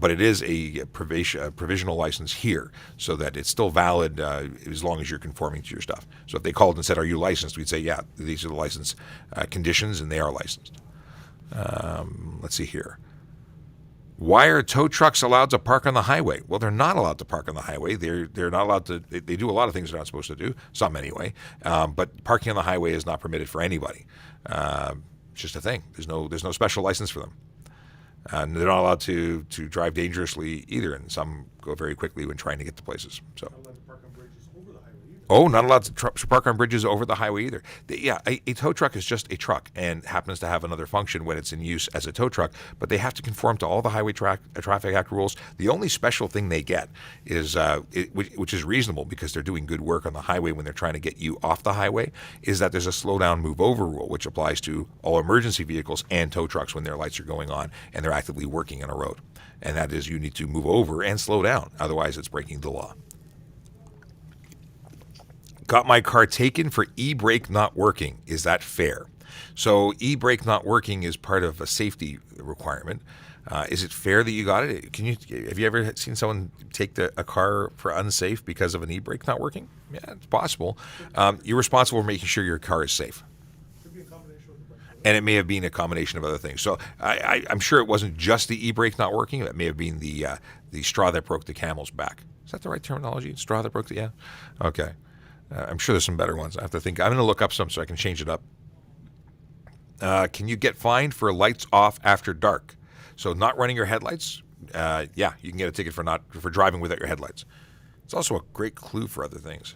But it is a provisional license here, so that it's still valid as long as you're conforming to your stuff. So if they called and said, "Are you licensed?" we'd say, "Yeah, these are the license conditions, and they are licensed." Let's see here. Why are tow trucks allowed to park on the highway? Well, they're not allowed to park on the highway. They're not allowed to. They do a lot of things they're not supposed to do. Some anyway. But parking on the highway is not permitted for anybody. It's just a thing. There's no special license for them. And they're not allowed to drive dangerously either, and some go very quickly when trying to get to places. So. Not allowed to park on bridges over the highway either. Oh, not allowed to park on bridges over the highway either. A tow truck is just a truck and happens to have another function when it's in use as a tow truck, but they have to conform to all the Highway Traffic Act rules. The only special thing they get is, which is reasonable because they're doing good work on the highway when they're trying to get you off the highway, is that there's a slow down, move over rule, which applies to all emergency vehicles and tow trucks when their lights are going on and they're actively working on a road. And that is you need to move over and slow down. Otherwise, it's breaking the law. Got my car taken for e-brake not working. Is that fair? So e-brake not working is part of a safety requirement. Is it fair that you got it? Have you ever seen someone take a car for unsafe because of an e-brake not working? Yeah, it's possible. You're responsible for making sure your car is safe. Could be a combination of the brake. And it may have been a combination of other things. So I'm sure it wasn't just the e-brake not working. It may have been the straw that broke the camel's back. Is that the right terminology? Straw that broke the, yeah? Okay. I'm sure there's some better ones. I have to think. I'm going to look up some so I can change it up. Can you get fined for lights off after dark? So not running your headlights? Yeah, you can get a ticket for driving without your headlights. It's also a great clue for other things.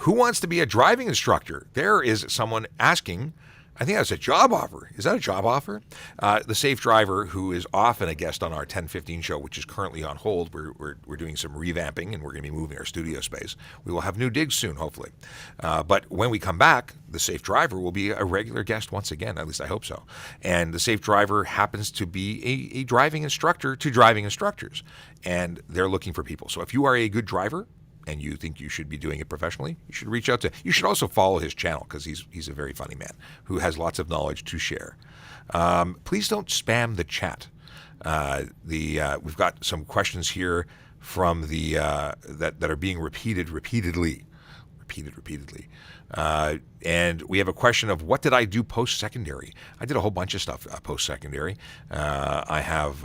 Who wants to be a driving instructor? There is someone asking. I think that's a job offer. Is that a job offer? The Safe Driver, who is often a guest on our 10:15 show, which is currently on hold. We're doing some revamping, and we're going to be moving our studio space. We will have new digs soon, hopefully. But when we come back, the Safe Driver will be a regular guest once again. At least I hope so. And the Safe Driver happens to be a driving instructor to driving instructors, and they're looking for people. So if you are a good driver, and you think you should be doing it professionally, you should reach out to. You should also follow his channel because he's a very funny man who has lots of knowledge to share. Please don't spam the chat. We've got some questions here from the that are being repeatedly. And we have a question of what did I do post-secondary? I did a whole bunch of stuff post-secondary. I have,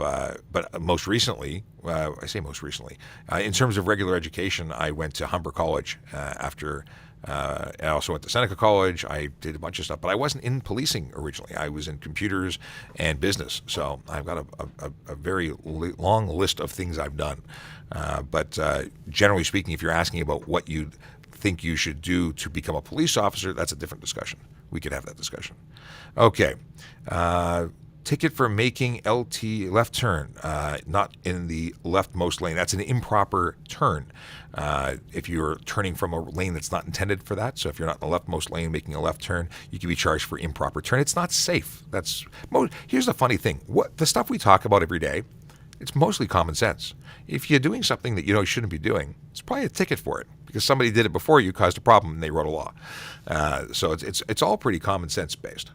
but most recently, I say most recently, in terms of regular education, I went to Humber College after. I also went to Seneca College. I did a bunch of stuff, but I wasn't in policing originally. I was in computers and business. So I've got a very long list of things I've done. But generally speaking, if you're asking about what you think you should do to become a police officer, that's a different discussion. We could have that discussion. Okay. Ticket for making LT left turn, not in the leftmost lane. That's an improper turn. If you're turning from a lane that's not intended for that, so if you're not in the leftmost lane making a left turn, you can be charged for improper turn. It's not safe. Here's the funny thing. The stuff we talk about every day, it's mostly common sense. If you're doing something that you know you shouldn't be doing, it's probably a ticket for it because somebody did it before you, caused a problem, and they wrote a law. So it's all pretty common sense based.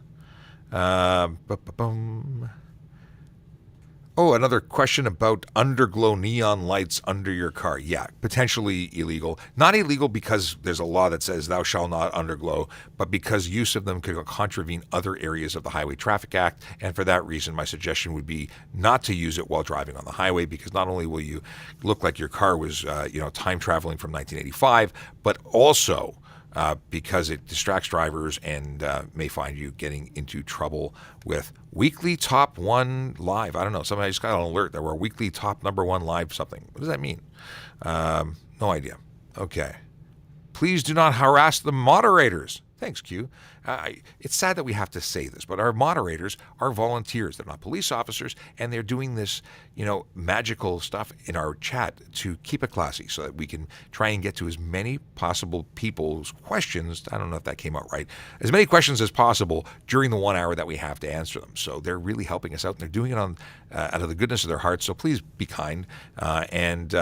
Oh, another question about underglow neon lights under your car. Yeah, potentially illegal. Not illegal because there's a law that says thou shalt not underglow, but because use of them could contravene other areas of the Highway Traffic Act. And for that reason, my suggestion would be not to use it while driving on the highway, because not only will you look like your car was, time traveling from 1985, but also because it distracts drivers and may find you getting into trouble with weekly top 1 live. I don't know. Somebody just got an alert that we're weekly top number 1 live something. What does that mean? No idea. Okay. Please do not harass the moderators. Thanks, Q. It's sad that we have to say this, but our moderators are volunteers. They're not police officers, and they're doing this, magical stuff in our chat to keep it classy so that we can try and get to as many possible people's questions. I don't know if that came out right. As many questions as possible during the 1 hour that we have to answer them. So they're really helping us out, and they're doing it out of the goodness of their hearts. So please be kind. And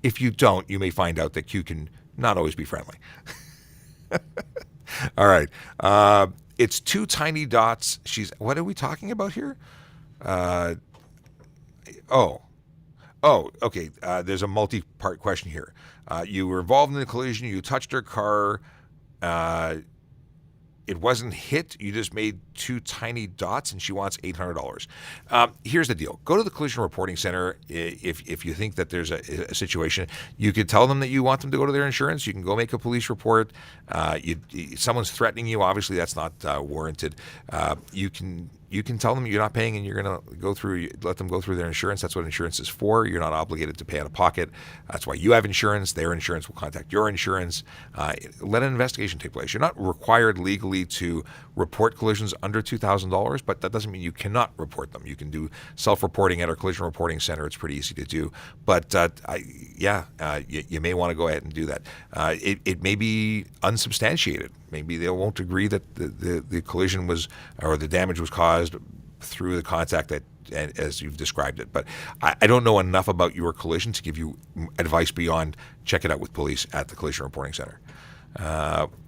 if you don't, you may find out that Q can not always be friendly. All right. It's 2 tiny dots. What are we talking about here? Okay. There's a multi-part question here. You were involved in the collision. You touched her car. It wasn't hit. You just made 2 tiny dots, and she wants $800. Here's the deal. Go to the Collision Reporting Center if you think that there's a situation. You could tell them that you want them to go to their insurance. You can go make a police report. Someone's threatening you. Obviously, that's not warranted. You you can tell them you're not paying and you're going to let them go through their insurance. That's what insurance is for. You're not obligated to pay out of pocket. That's why you have insurance. Their insurance will contact your insurance. Let an investigation take place. You're not required legally to report collisions under $2,000, but that doesn't mean you cannot report them. You can do self-reporting at our collision reporting center. It's pretty easy to do. But you may want to go ahead and do that. It may be unsubstantiated. Maybe they won't agree that the collision was, or the damage was caused through the contact that, as you've described it. But I don't know enough about your collision to give you advice beyond check it out with police at the collision reporting center.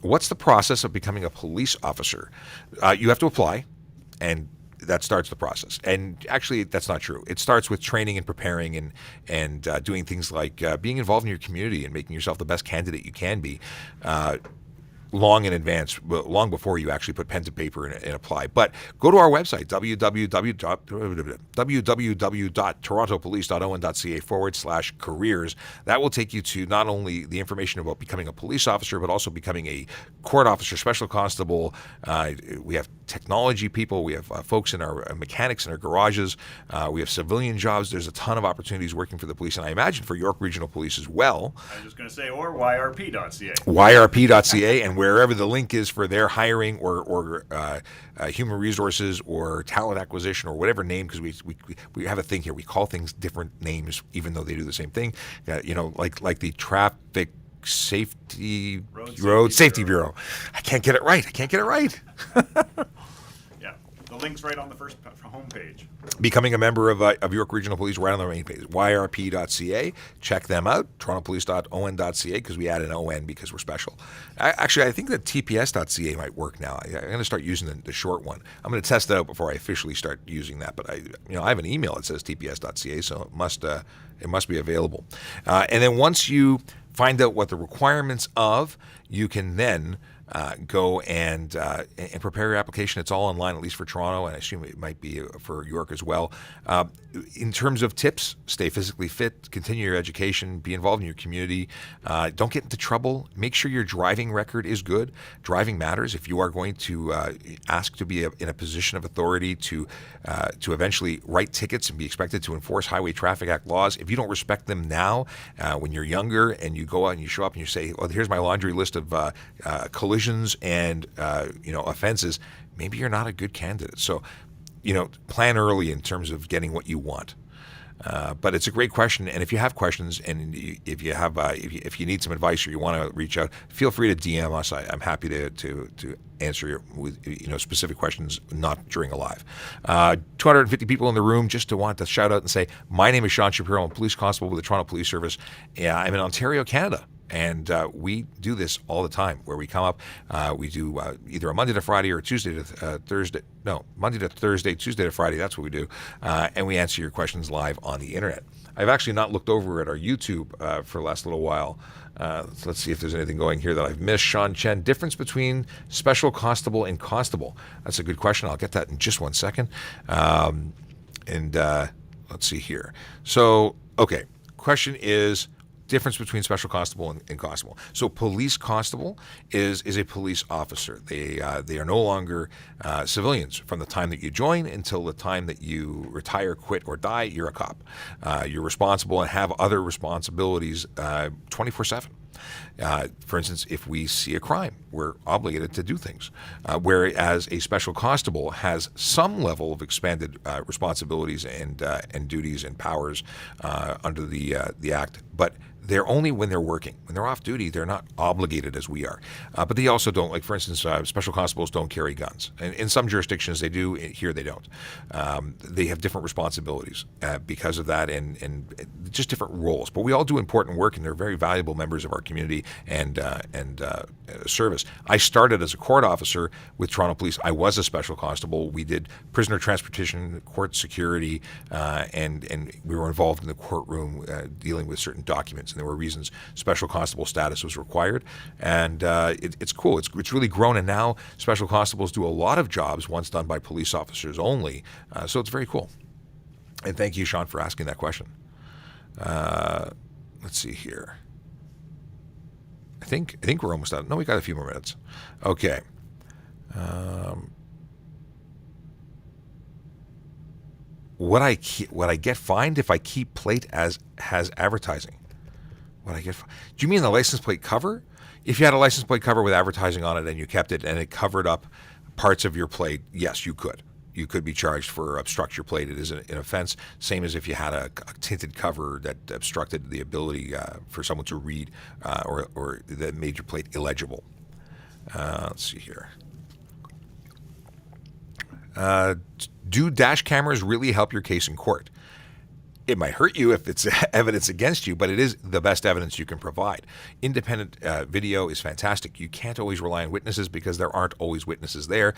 What's the process of becoming a police officer? You have to apply, and that starts the process. And actually, that's not true. It starts with training and preparing and doing things like being involved in your community and making yourself the best candidate you can be. Long in advance, long before you actually put pen to paper and apply. But go to our website, www.torontopolice.on.ca/careers. That will take you to not only the information about becoming a police officer, but also becoming a court officer, special constable. We have technology people. We have folks in our mechanics in our garages. We have civilian jobs. There's a ton of opportunities working for the police, and I imagine for York Regional Police as well. I was just going to say, or yrp.ca. yrp.ca, and wherever the link is for their hiring or human resources or talent acquisition or whatever name, because we have a thing here. We call things different names even though they do the same thing. Like the traffic safety road safety bureau. I can't get it right. Yeah, the link's right on the first homepage. Becoming a member of York Regional Police right on the main page, yrp.ca. Check them out, torontopolice.on.ca, because we add an ON because we're special. Actually, I think that tps.ca might work now. I'm going to start using the short one. I'm going to test it out before I officially start using that. But I have an email that says tps.ca, so it must be available. And then once you find out what the requirements of, you can then go and prepare your application. It's all online, at least for Toronto, and I assume it might be for York as well. In terms of tips, stay physically fit, continue your education, be involved in your community, don't get into trouble. Make sure your driving record is good. Driving matters. If you are going to ask to be in a position of authority to eventually write tickets and be expected to enforce Highway Traffic Act laws, if you don't respect them now, when you're younger and you go out and you show up and you say, well, here's my laundry list of collisions and offenses, maybe you're not a good candidate. So, plan early in terms of getting what you want. But it's a great question, and if you have questions and if you need some advice or you want to reach out, feel free to DM us. I'm happy to answer your with specific questions, not during a live. 250 people in the room. Just to want to shout out and say, my name is Sean Shapiro. I'm a police constable with the Toronto Police Service. I'm in Ontario, Canada. And we do this all the time, where we come up, we do either a Monday to Friday or Tuesday to Thursday. No, Monday to Thursday, Tuesday to Friday. That's what we do. And we answer your questions live on the internet. I've actually not looked over at our YouTube for the last little while. So let's see if there's anything going here that I've missed. Sean Chen, difference between special constable and constable. That's a good question. I'll get that in just one second. Let's see here. So, okay. Question is, difference between special constable and constable. So police constable is a police officer. They are no longer civilians from the time that you join until the time that you retire, quit, or die. You're a cop. You're responsible and have other responsibilities 24/7. For instance, if we see a crime, we're obligated to do things. Whereas a special constable has some level of expanded responsibilities and duties and powers under the Act, but they're only when they're working. When they're off duty, they're not obligated as we are. But they also don't, like for instance, special constables don't carry guns. And in some jurisdictions they do, here they don't. They have different responsibilities because of that and just different roles. But we all do important work, and they're very valuable members of our community and service. I started as a court officer with Toronto Police. I was a special constable. We did prisoner transportation, court security, and we were involved in the courtroom dealing with certain documents. And there were reasons special constable status was required. And it's cool. It's really grown. And now special constables do a lot of jobs once done by police officers only. So it's very cool. And thank you, Sean, for asking that question. Let's see here. I think we're almost done. No, we got a few more minutes. Okay. What I get fined if I keep plate as has advertising? Do you mean the license plate cover? If you had a license plate cover with advertising on it and you kept it and it covered up parts of your plate, yes, you could. You could be charged for obstruct your plate. It is an offense, same as if you had a tinted cover that obstructed the ability for someone to read or that made your plate illegible. Let's see here. Do dash cameras really help your case in court? It might hurt you if it's evidence against you, but it is the best evidence you can provide. Independent video is fantastic. You can't always rely on witnesses because there aren't always witnesses there.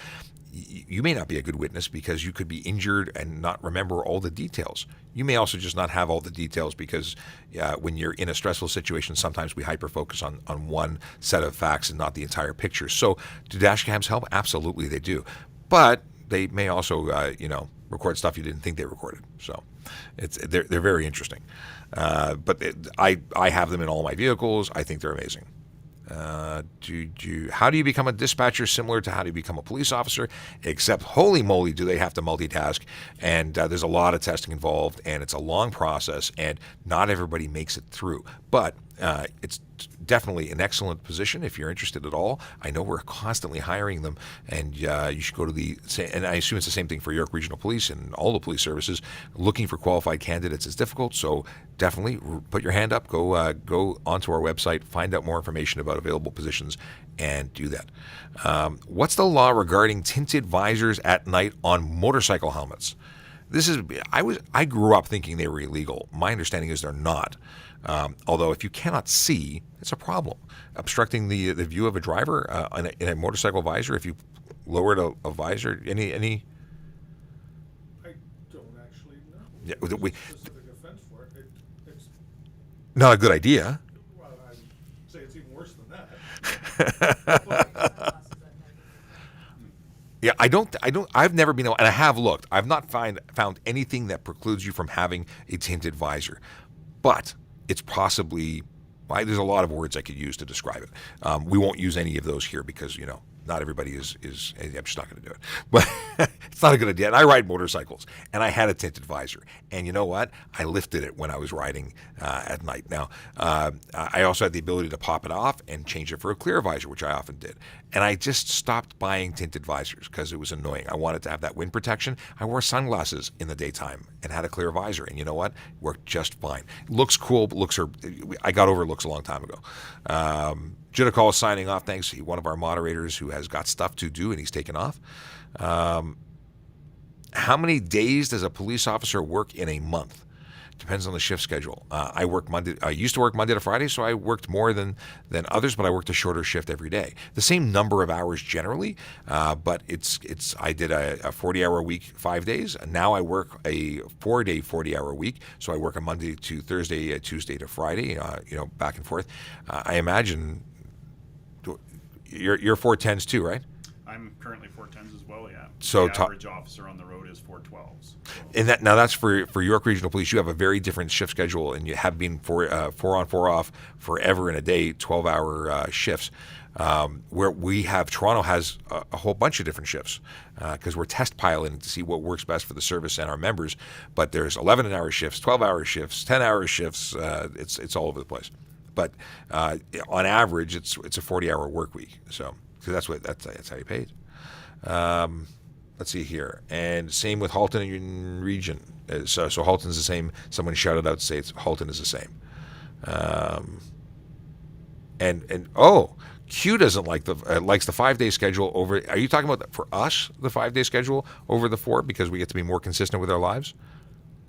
You may not be a good witness because you could be injured and not remember all the details. You may also just not have all the details because when you're in a stressful situation, sometimes we hyper-focus on one set of facts and not the entire picture. So do dash cams help? Absolutely they do. But they may also, record stuff you didn't think they recorded. So they're very interesting. But I have them in all my vehicles. I think they're amazing. How do you become a dispatcher similar to how do you become a police officer? Except, holy moly, do they have to multitask. And there's a lot of testing involved, and it's a long process, and not everybody makes it through. But it's definitely an excellent position if you're interested at all. I know we're constantly hiring them, and you should go to and I assume it's the same thing for York Regional Police and all the police services. Looking for qualified candidates is difficult, so definitely put your hand up, go onto our website, find out more information about available positions, and do that. What's the law regarding tinted visors at night on motorcycle helmets? I grew up thinking they were illegal. My understanding is they're not. Although if you cannot see, it's a problem. Obstructing the view of a driver in a motorcycle visor, if you lowered a visor, any? I don't actually know. Yeah, There's a specific offense for it. It's not a good idea. well, I'd say it's even worse than that. Yeah, I've never been able, and I have looked. I've not found anything that precludes you from having a tinted visor, but it's possibly. There's a lot of words I could use to describe it. We won't use any of those here because not everybody is. I'm just not going to do it. But it's not a good idea. And I ride motorcycles, and I had a tinted visor, and you know what? I lifted it when I was riding at night. Now, I also had the ability to pop it off and change it for a clear visor, which I often did. And I just stopped buying tinted visors because it was annoying. I wanted to have that wind protection. I wore sunglasses in the daytime and had a clear visor, and you know what? Worked just fine. Looks cool, but I got over looks a long time ago. Judicall is signing off. Thanks. One of our moderators who has got stuff to do, and he's taken off. How many days does a police officer work in a month? Depends on the shift schedule. I used to work Monday to Friday, so I worked more than others, but I worked a shorter shift every day. The same number of hours generally, but I did a 40-hour week, 5 days. And now I work a 4-day 40-hour week, so I work a Monday to Thursday, a Tuesday to Friday, back and forth. I imagine you're 410s too, right? I'm currently 410s as well, yeah. So the average officer on the road is 412s. And that's for York Regional Police. You have a very different shift schedule, and you have been 4 on 4 off forever in a day, 12-hour shifts. Where Toronto has a whole bunch of different shifts because we're test piloting to see what works best for the service and our members. But there's 11-hour shifts, 12-hour shifts, 10-hour shifts. It's all over the place. But on average, it's a 40-hour work week. So that's how you paid. Let's see here, and same with Halton and Region. So Halton's the same. Someone shouted out to say Halton is the same. Q doesn't like likes the 5-day schedule over. Are you talking about for us the 5-day schedule over the 4 because we get to be more consistent with our lives?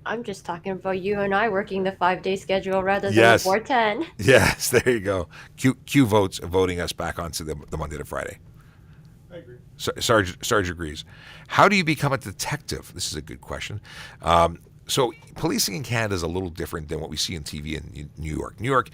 I'm just talking about you and I working the 5-day schedule rather than Yes. the 410. Yes, there you go. Q voting us back onto the Monday to Friday. I agree. Sarge agrees. How do you become a detective? This is a good question. So policing in Canada is a little different than what we see in TV in New York. New York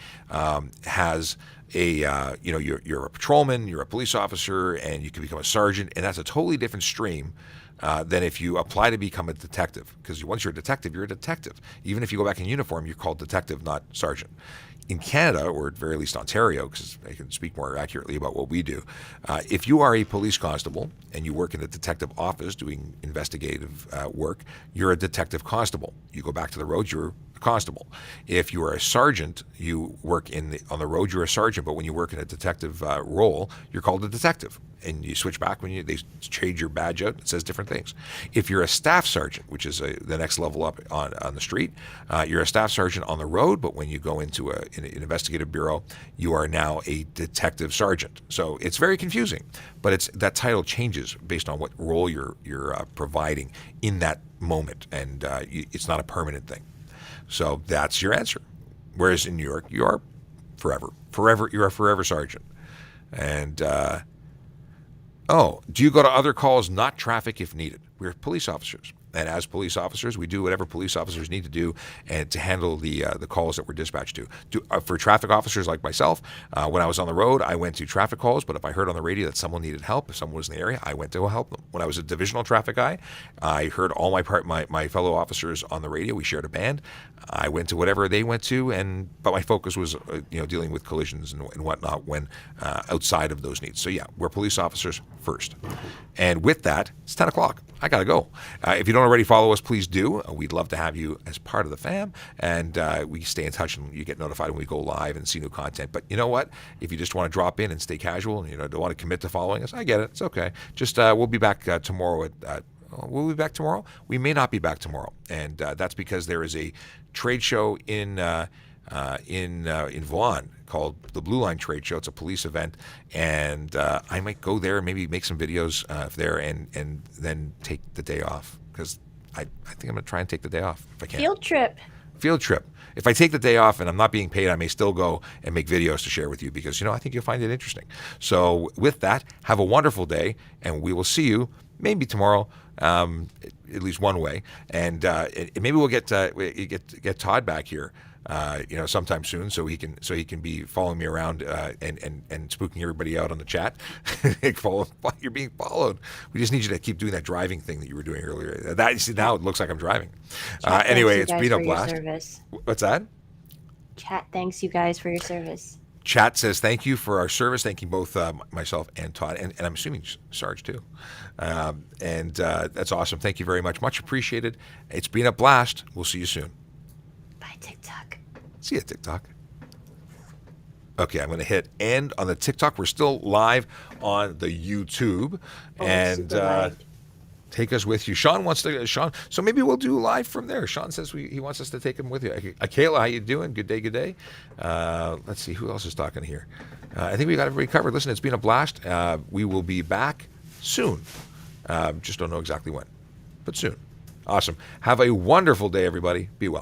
has you're a patrolman, you're a police officer, and you can become a sergeant, and that's a totally different stream than if you apply to become a detective. Because once you're a detective, you're a detective. Even if you go back in uniform, you're called detective, not sergeant. In Canada, or at very least Ontario, because I can speak more accurately about what we do, if you are a police constable and you work in the detective office doing investigative work, you're a detective constable. You go back to the roads, you're a constable. If you are a sergeant, you work on the road, you're a sergeant, but when you work in a detective role, you're called a detective. And you switch back when they trade your badge out. It says different things. If you're a staff sergeant, which is the next level up on the street, you're a staff sergeant on the road. But when you go into an investigative bureau, you are now a detective sergeant. So it's very confusing. But that title changes based on what role you're providing in that moment, and it's not a permanent thing. So that's your answer. Whereas in New York, you are forever. You're a forever sergeant. And do you go to other calls, not traffic if needed? We're police officers. And as police officers, we do whatever police officers need to do and to handle the calls that we're dispatched to. For traffic officers like myself, when I was on the road, I went to traffic calls, but if I heard on the radio that someone needed help, if someone was in the area, I went to help them. When I was a divisional traffic guy, I heard all my fellow officers on the radio. We shared a band. I went to whatever they went to, but my focus was dealing with collisions and whatnot when outside of those needs. So yeah, we're police officers first. And with that, it's 10 o'clock. I got to go. If you don't already follow us, please do. We'd love to have you as part of the fam, and we stay in touch, and you get notified when we go live and see new content. But you know what? If you just want to drop in and stay casual and don't want to commit to following us, I get it. It's okay. Just we'll be back tomorrow will we be back tomorrow? We may not be back tomorrow, and that's because there is a trade show in Vaughan called the Blue Line Trade Show. It's a police event, and I might go there and maybe make some videos there, and then take the day off, because I think I'm going to try and take the day off if I can. Field trip. If I take the day off and I'm not being paid, I may still go and make videos to share with you, because I think you'll find it interesting. So with that, have a wonderful day, and we will see you maybe tomorrow, at least one way, and maybe we'll get Todd back here, sometime soon, so he can be following me around and spooking everybody out on the chat. You're being followed. We just need you to keep doing that driving thing that you were doing earlier. Now it looks like I'm driving. Anyway, it's been a blast. What's that? Chat thanks you guys for your service. Chat says thank you for our service, thanking both myself and Todd, and I'm assuming Sarge too. And that's awesome. Thank you very much. Much appreciated. It's been a blast. We'll see you soon. Bye, TikTok. See you, TikTok. Okay, I'm going to hit end on the TikTok. We're still live on the YouTube. And take us with you. Sean wants to. So maybe we'll do live from there. Sean says he wants us to take him with you. Kayla, how you doing? Good day, good day. Let's see, who else is talking here? I think we got everybody covered. Listen, it's been a blast. We will be back soon. Just don't know exactly when, but soon. Awesome. Have a wonderful day, everybody. Be well.